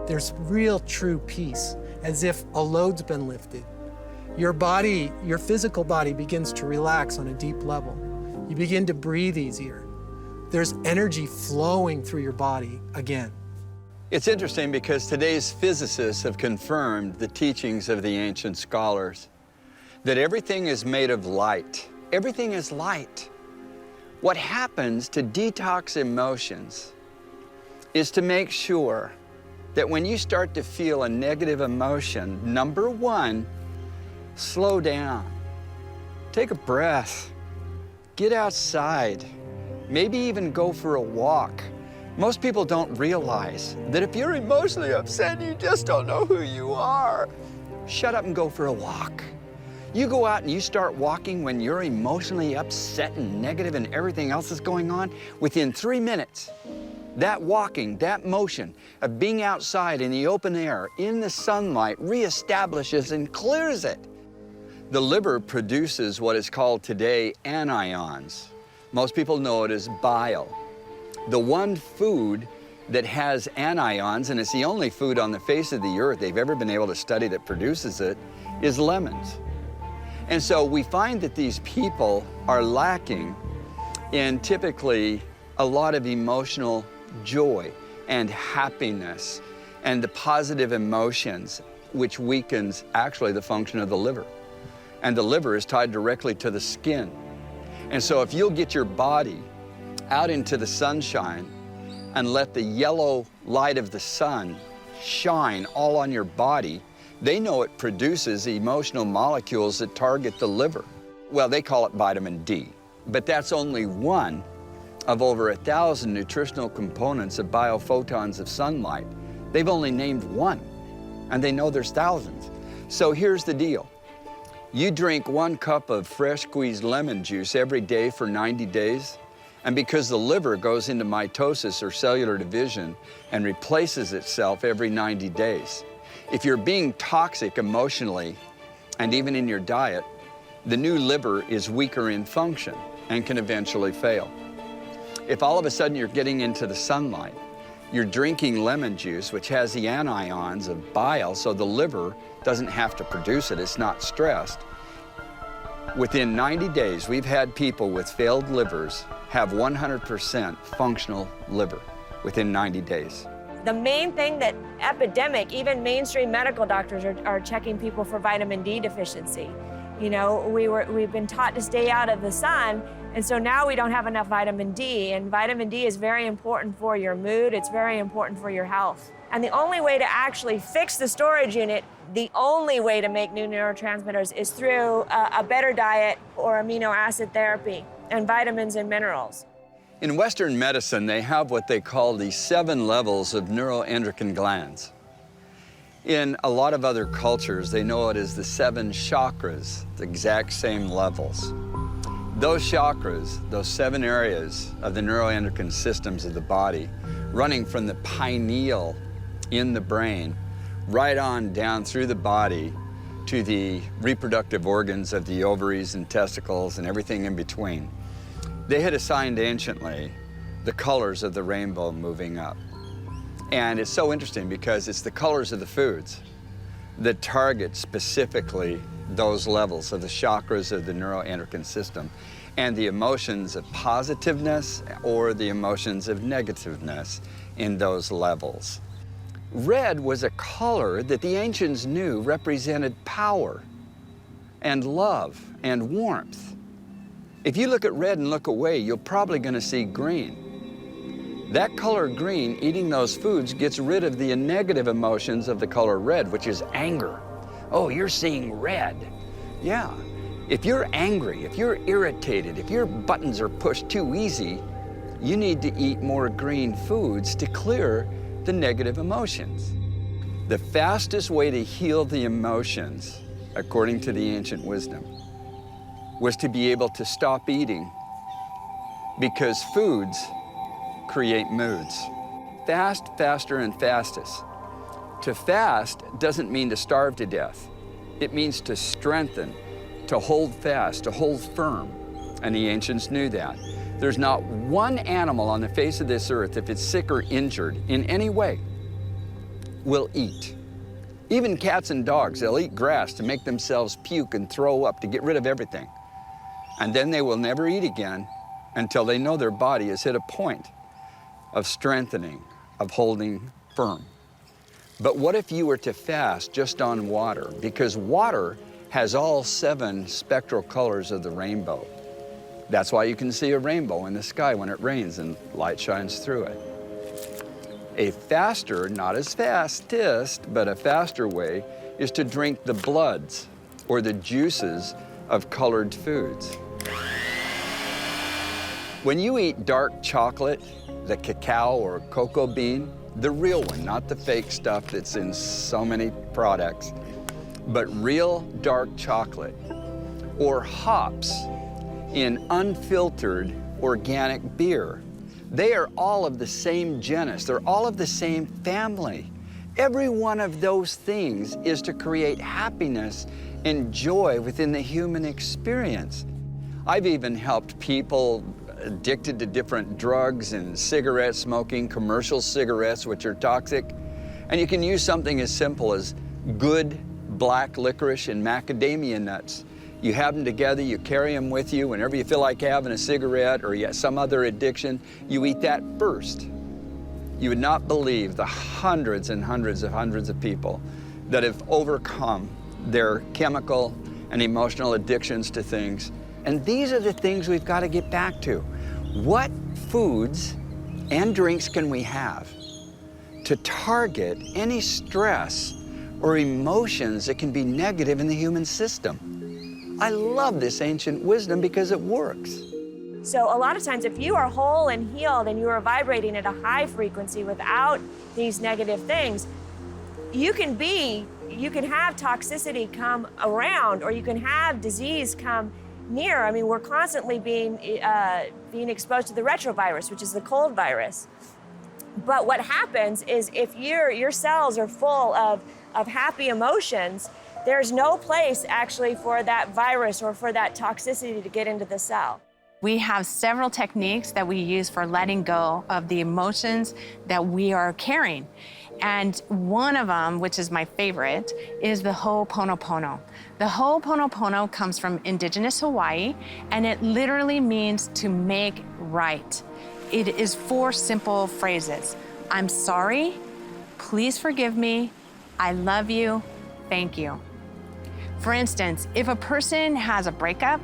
There's real true peace, as if a load's been lifted. Your body, your physical body begins to relax on a deep level. You begin to breathe easier. There's energy flowing through your body again. It's interesting because today's physicists have confirmed the teachings of the ancient scholars, that everything is made of light. Everything is light. What happens to detox emotions is to make sure that when you start to feel a negative emotion, number one, slow down. Take a breath. Get outside. Maybe even go for a walk. Most people don't realize that if you're emotionally upset, you just don't know who you are. Shut up and go for a walk. You go out and you start walking when you're emotionally upset and negative and everything else is going on, within 3 minutes, that walking, that motion of being outside in the open air, in the sunlight, reestablishes and clears it. The liver produces what is called today anions. Most people know it as bile. The one food that has anions, and it's the only food on the face of the earth they've ever been able to study that produces it, is lemons. And so we find that these people are lacking in typically a lot of emotional joy and happiness and the positive emotions, which weakens actually the function of the liver. And the liver is tied directly to the skin. And so if you'll get your body out into the sunshine and let the yellow light of the sun shine all on your body, they know it produces emotional molecules that target the liver. Well, they call it vitamin D, but that's only one of over 1,000 nutritional components of biophotons of sunlight. They've only named one, and they know there's thousands. So here's the deal. You drink 1 cup of fresh squeezed lemon juice every day for 90 days, and because the liver goes into mitosis or cellular division and replaces itself every 90 days, if you're being toxic emotionally and even in your diet, the new liver is weaker in function. and can eventually fail. If all of a sudden you're getting into the sunlight, you're drinking lemon juice, which has the anions of bile, so the liver doesn't have to produce it, it's not stressed. Within 90 days, we've had people with failed livers have 100% functional liver within 90 days. The main thing that epidemic, even mainstream medical doctors are checking people for vitamin D deficiency. You know, we've been taught to stay out of the sun, and so now we don't have enough vitamin D, and vitamin D is very important for your mood, it's very important for your health. And the only way to actually fix the storage unit, the only way to make new neurotransmitters is through a better diet or amino acid therapy and vitamins and minerals. In Western medicine, they have what they call the 7 levels of neuroendocrine glands. In a lot of other cultures, they know it as the 7 chakras, the exact same levels. Those chakras, those 7 areas of the neuroendocrine systems of the body, running from the pineal in the brain, right on down through the body to the reproductive organs of the ovaries and testicles and everything in between. They had assigned anciently the colors of the rainbow moving up. And it's so interesting because it's the colors of the foods that target specifically those levels of the chakras of the neuroendocrine system and the emotions of positiveness or the emotions of negativeness in those levels. Red was a color that the ancients knew represented power and love and warmth. If you look at red and look away, you're probably going to see green. That color green, eating those foods, gets rid of the negative emotions of the color red, which is anger. Oh, you're seeing red. Yeah. If you're angry, if you're irritated, if your buttons are pushed too easy, you need to eat more green foods to clear the negative emotions. The fastest way to heal the emotions, according to the ancient wisdom, was to be able to stop eating, because foods create moods. Fast, faster, and fastest. To fast doesn't mean to starve to death. It means to strengthen, to hold fast, to hold firm. And the ancients knew that. There's not one animal on the face of this earth, if it's sick or injured in any way, will eat. Even cats and dogs, they'll eat grass to make themselves puke and throw up to get rid of everything. And then they will never eat again until they know their body has hit a point of strengthening, of holding firm. But what if you were to fast just on water? Because water has all 7 spectral colors of the rainbow. That's why you can see a rainbow in the sky when it rains and light shines through it. A faster, not as fastest, but a faster way is to drink the bloods or the juices of colored foods. When you eat dark chocolate, the cacao or cocoa bean, the real one, not the fake stuff that's in so many products, but real dark chocolate, or hops in unfiltered organic beer, they are all of the same genus. They're all of the same family. Every one of those things is to create happiness and joy within the human experience. I've even helped people addicted to different drugs and cigarette smoking, commercial cigarettes, which are toxic. And you can use something as simple as good black licorice and macadamia nuts. You have them together, you carry them with you whenever you feel like having a cigarette or some other addiction, you eat that first. You would not believe the hundreds and hundreds of people that have overcome their chemical and emotional addictions to things. And these are the things we've got to get back to. What foods and drinks can we have to target any stress or emotions that can be negative in the human system? I love this ancient wisdom because it works. So a lot of times if you are whole and healed and you are vibrating at a high frequency without these negative things, you can have toxicity come around, or you can have disease come near. I mean, we're constantly being exposed to the retrovirus, which is the cold virus. But what happens is if your cells are full of happy emotions, there's no place actually for that virus or for that toxicity to get into the cell. We have several techniques that we use for letting go of the emotions that we are carrying. And one of them, which is my favorite, is the Ho'oponopono. The Ho'oponopono comes from indigenous Hawaii, and it literally means to make right. It is 4 simple phrases. I'm sorry, please forgive me, I love you, thank you. For instance, if a person has a breakup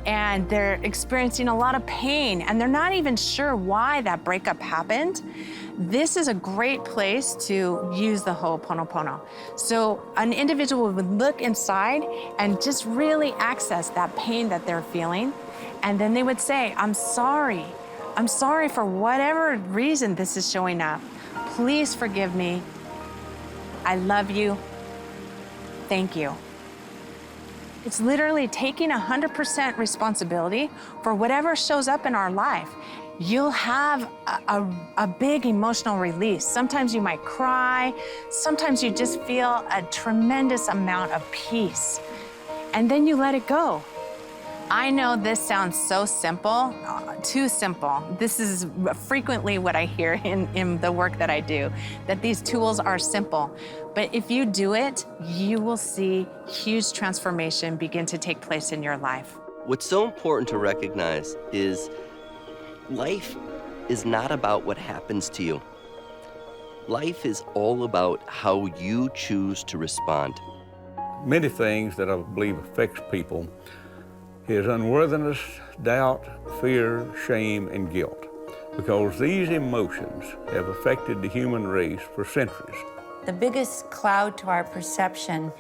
and they're experiencing a lot of pain and they're not even sure why that breakup happened, this is a great place to use the Ho'oponopono. So an individual would look inside and just really access that pain that they're feeling. And then they would say, I'm sorry. I'm sorry for whatever reason this is showing up. Please forgive me. I love you. Thank you. It's literally taking 100% responsibility for whatever shows up in our life. You'll have a big emotional release. Sometimes you might cry. Sometimes you just feel a tremendous amount of peace. And then you let it go. I know this sounds so simple, too simple. This is frequently what I hear in the work that I do, that these tools are simple. But if you do it, you will see huge transformation begin to take place in your life. What's so important to recognize is life is not about what happens to you. Life is all about how you choose to respond. Many things that I believe affects people is unworthiness, doubt, fear, shame, and guilt, because these emotions have affected the human race for centuries. The biggest cloud to our perception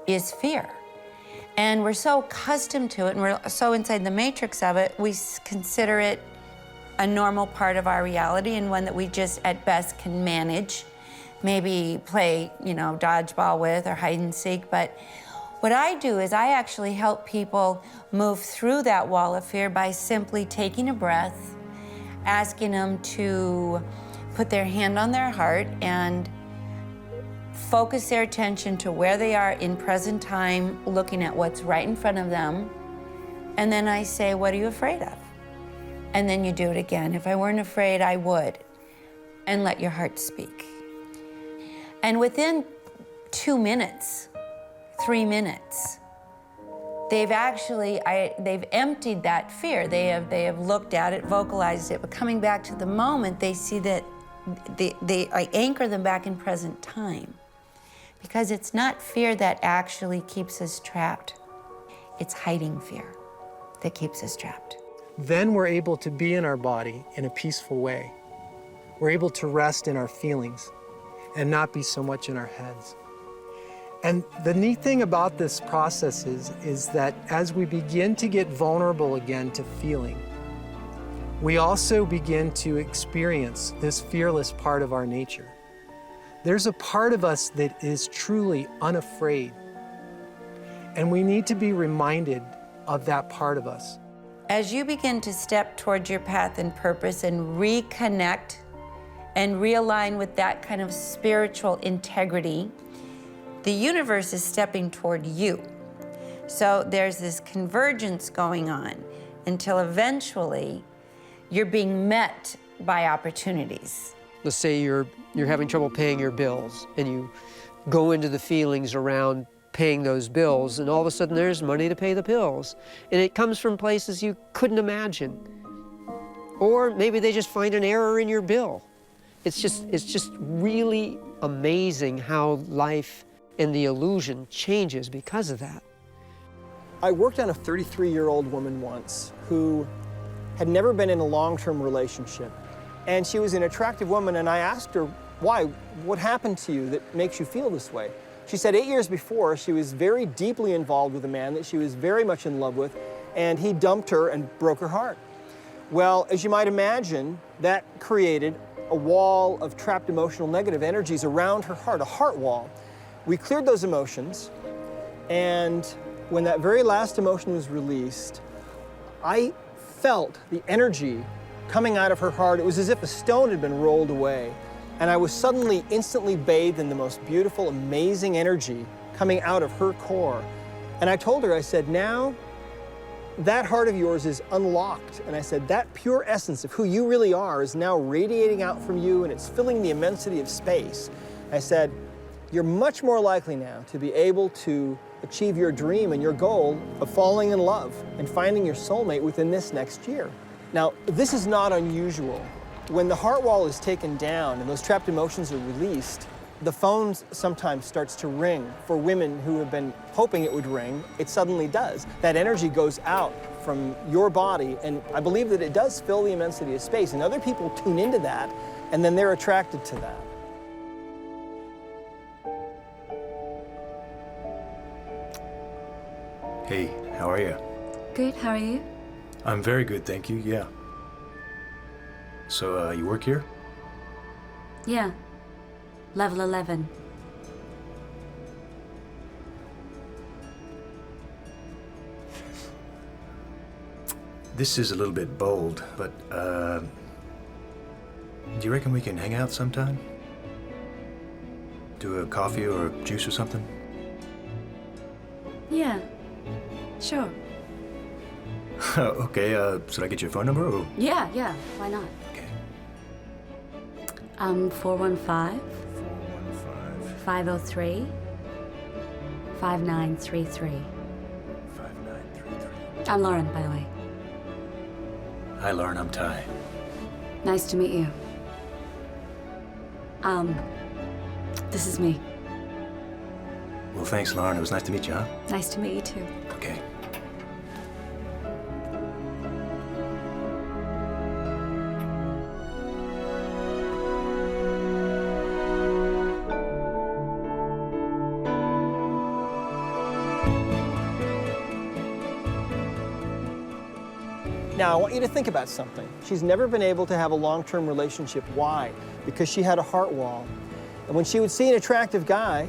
is fear. And we're so accustomed to it, and we're so inside the matrix of it, we consider it a normal part of our reality and one that we just at best can manage, maybe play, dodgeball with or hide and seek. But what I do is I actually help people move through that wall of fear by simply taking a breath, asking them to put their hand on their heart and focus their attention to where they are in present time, looking at what's right in front of them. And then I say, what are you afraid of? And then you do it again. If I weren't afraid, I would. And let your heart speak. And within 2 minutes, 3 minutes, they've emptied that fear. They have looked at it, vocalized it, but coming back to the moment, they see that I anchor them back in present time. Because it's not fear that actually keeps us trapped. It's hiding fear that keeps us trapped. Then we're able to be in our body in a peaceful way. We're able to rest in our feelings and not be so much in our heads. And the neat thing about this process is that as we begin to get vulnerable again to feeling, we also begin to experience this fearless part of our nature. There's a part of us that is truly unafraid, and we need to be reminded of that part of us. As you begin to step towards your path and purpose and reconnect and realign with that kind of spiritual integrity, the universe is stepping toward you. So there's this convergence going on until eventually you're being met by opportunities. Let's say you're having trouble paying your bills and you go into the feelings around paying those bills, and all of a sudden there's money to pay the bills. And it comes from places you couldn't imagine. Or maybe they just find an error in your bill. It's just really amazing how life and the illusion changes because of that. I worked on a 33-year-old woman once who had never been in a long-term relationship. And she was an attractive woman, and I asked her, why? What happened to you that makes you feel this way? She said 8 years before, she was very deeply involved with a man that she was very much in love with, and he dumped her and broke her heart. Well, as you might imagine, that created a wall of trapped emotional negative energies around her heart, a heart wall. We cleared those emotions, and when that very last emotion was released, I felt the energy coming out of her heart. It was as if a stone had been rolled away. And I was suddenly instantly bathed in the most beautiful, amazing energy coming out of her core. And I told her, I said, now that heart of yours is unlocked. And I said, that pure essence of who you really are is now radiating out from you, and it's filling the immensity of space. I said, you're much more likely now to be able to achieve your dream and your goal of falling in love and finding your soulmate within this next year. Now, this is not unusual. When the heart wall is taken down and those trapped emotions are released, the phone sometimes starts to ring. For women who have been hoping it would ring, it suddenly does. That energy goes out from your body, and I believe that it does fill the immensity of space, and other people tune into that, and then they're attracted to that. Hey, how are you? Good, how are you? I'm very good, thank you, yeah. So, you work here? Yeah. Level 11. This is a little bit bold, but, do you reckon we can hang out sometime? Do a coffee or a juice or something? Yeah. Sure. Okay, should I get your phone number or? Yeah, why not? Okay. 415 503 5933. 5933. I'm Lauren, by the way. Hi, Lauren, I'm Ty. Nice to meet you. This is me. Well, thanks, Lauren. It was nice to meet you, huh? Nice to meet you too. Okay. Now, I want you to think about something. She's never been able to have a long-term relationship. Why? Because she had a heart wall. And when she would see an attractive guy,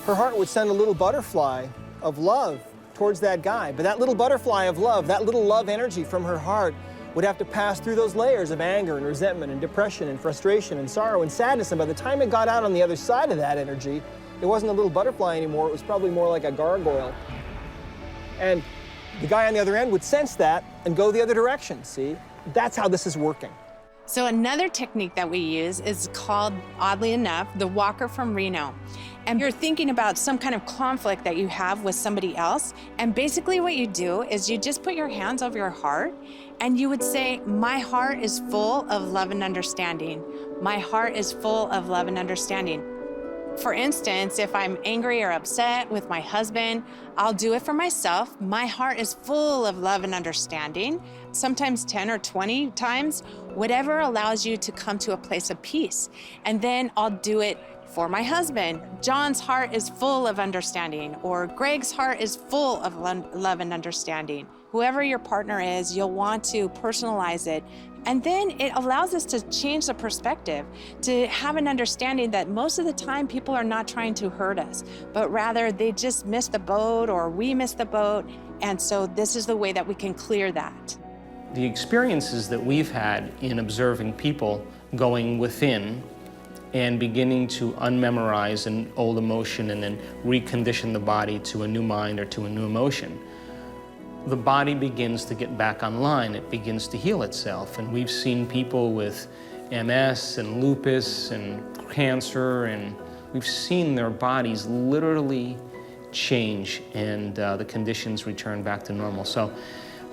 her heart would send a little butterfly of love towards that guy. But that little butterfly of love, that little love energy from her heart would have to pass through those layers of anger and resentment and depression and frustration and sorrow and sadness. And by the time it got out on the other side of that energy, it wasn't a little butterfly anymore. It was probably more like a gargoyle. And the guy on the other end would sense that and go the other direction, see? That's how this is working. So another technique that we use is called, oddly enough, the Walker from Reno. And you're thinking about some kind of conflict that you have with somebody else. And basically what you do is you just put your hands over your heart and you would say, my heart is full of love and understanding. My heart is full of love and understanding. For instance, if I'm angry or upset with my husband, I'll do it for myself. My heart is full of love and understanding, sometimes 10 or 20 times, whatever allows you to come to a place of peace. And then I'll do it for my husband. John's heart is full of understanding, or Greg's heart is full of love and understanding. Whoever your partner is, you'll want to personalize it. And then it allows us to change the perspective, to have an understanding that most of the time people are not trying to hurt us, but rather they just missed the boat or we missed the boat. And so this is the way that we can clear that. The experiences that we've had in observing people going within and beginning to unmemorize an old emotion and then recondition the body to a new mind or to a new emotion, the body begins to get back online. It begins to heal itself. And we've seen people with MS and lupus and cancer, and we've seen their bodies literally change and the conditions return back to normal. So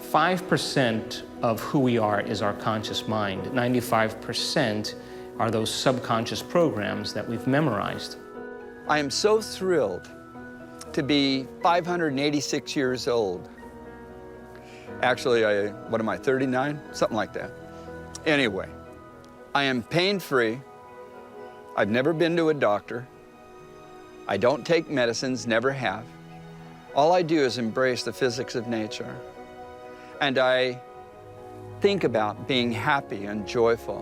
5% of who we are is our conscious mind. 95% are those subconscious programs that we've memorized. I am so thrilled to be 586 years old. Actually, what am I, 39? Something like that. Anyway, I am pain-free. I've never been to a doctor. I don't take medicines, never have. All I do is embrace the physics of nature. And I think about being happy and joyful.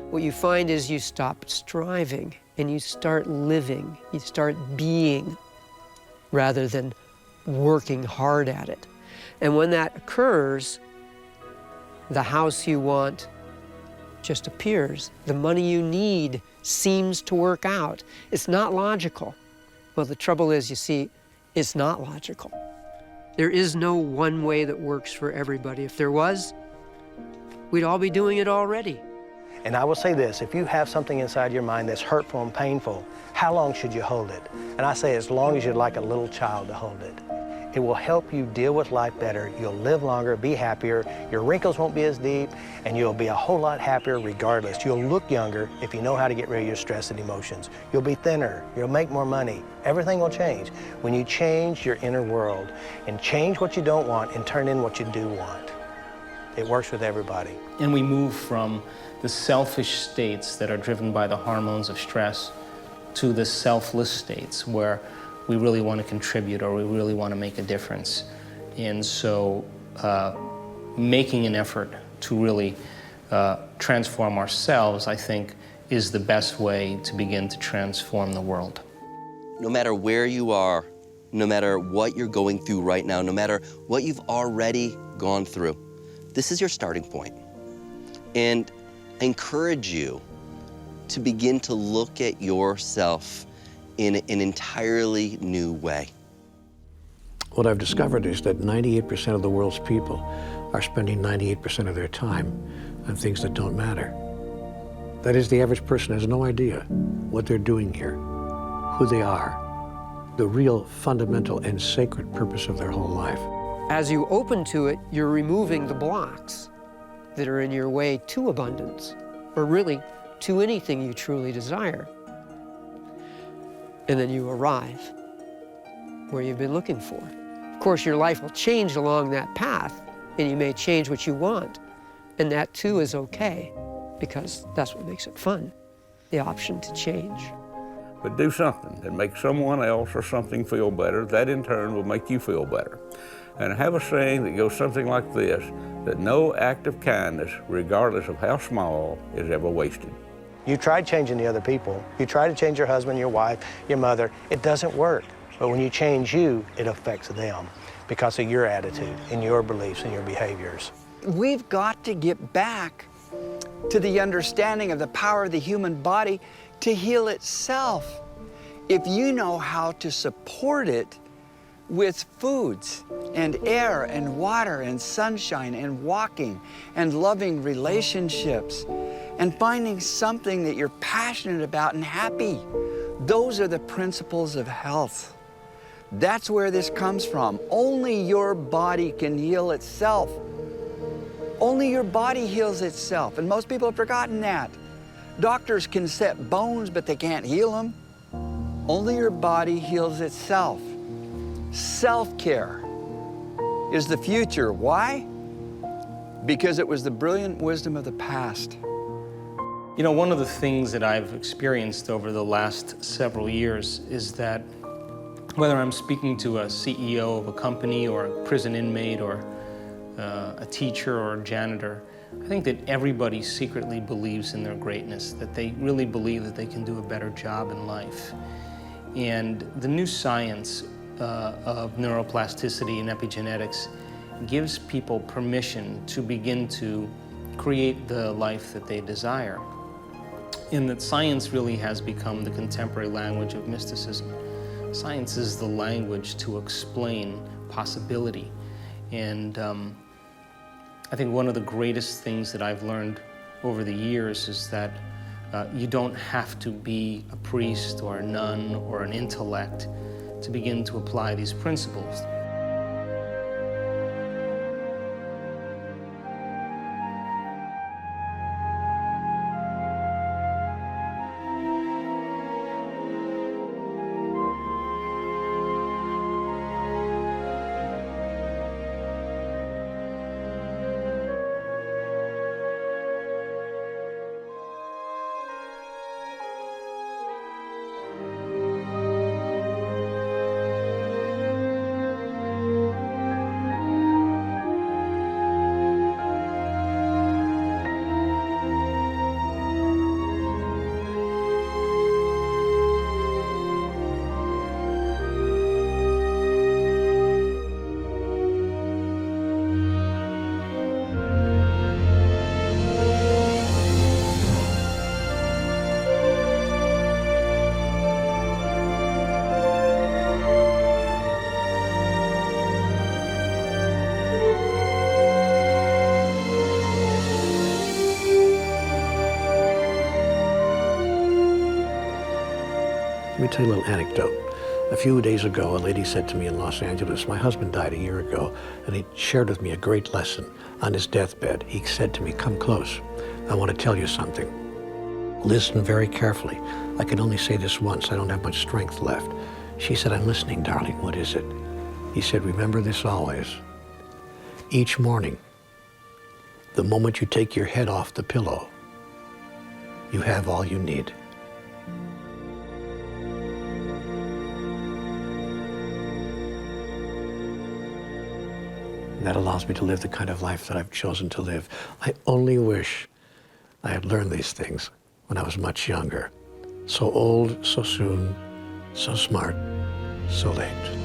What you find is you stop striving and you start living. You start being rather than working hard at it. And when that occurs, the house you want just appears. The money you need seems to work out. It's not logical. Well, the trouble is, you see, it's not logical. There is no one way that works for everybody. If there was, we'd all be doing it already. And I will say this, if you have something inside your mind that's hurtful and painful, how long should you hold it? And I say as long as you'd like a little child to hold it. It will help you deal with life better. You'll live longer, be happier, your wrinkles won't be as deep, and you'll be a whole lot happier regardless. You'll look younger if you know how to get rid of your stress and emotions. You'll be thinner, you'll make more money. Everything will change when you change your inner world and change what you don't want and turn in what you do want. It works with everybody. And we move from the selfish states that are driven by the hormones of stress to the selfless states where we really want to contribute or we really want to make a difference. And so making an effort to really transform ourselves, I think, is the best way to begin to transform the world. No matter where you are, no matter what you're going through right now, no matter what you've already gone through, this is your starting point. And I encourage you to begin to look at yourself in an entirely new way. What I've discovered is that 98% of the world's people are spending 98% of their time on things that don't matter. That is, the average person has no idea what they're doing here, who they are, the real fundamental and sacred purpose of their whole life. As you open to it, you're removing the blocks that are in your way to abundance, or really to anything you truly desire. And then you arrive where you've been looking for. Of course, your life will change along that path, and you may change what you want. And that too is okay, because that's what makes it fun, the option to change. But do something that makes someone else or something feel better. That in turn will make you feel better. And I have a saying that goes something like this, that no act of kindness, regardless of how small, is ever wasted. You tried changing the other people. You try to change your husband, your wife, your mother. It doesn't work. But when you change you, it affects them because of your attitude and your beliefs and your behaviors. We've got to get back to the understanding of the power of the human body to heal itself. If you know how to support it with foods and air and water and sunshine and walking and loving relationships and finding something that you're passionate about and happy. Those are the principles of health. That's where this comes from. Only your body can heal itself. Only your body heals itself, and most people have forgotten that. Doctors can set bones, but they can't heal them. Only your body heals itself. Self-care is the future. Why? Because it was the brilliant wisdom of the past. You know, one of the things that I've experienced over the last several years is that whether I'm speaking to a CEO of a company or a prison inmate or a teacher or a janitor, I think that everybody secretly believes in their greatness, that they really believe that they can do a better job in life. And the new science of neuroplasticity and epigenetics gives people permission to begin to create the life that they desire. And that science really has become the contemporary language of mysticism. Science is the language to explain possibility. And I think one of the greatest things that I've learned over the years is that you don't have to be a priest or a nun or an intellect to begin to apply these principles. tell you a little anecdote. A few days ago, a lady said to me in Los Angeles, my husband died a year ago, and he shared with me a great lesson. On his deathbed, he said to me, come close. I want to tell you something. Listen very carefully. I can only say this once. I don't have much strength left. She said, I'm listening, darling. What is it? He said, remember this always. Each morning, the moment you take your head off the pillow, you have all you need. And that allows me to live the kind of life that I've chosen to live. I only wish I had learned these things when I was much younger. So old, so soon, so smart, so late.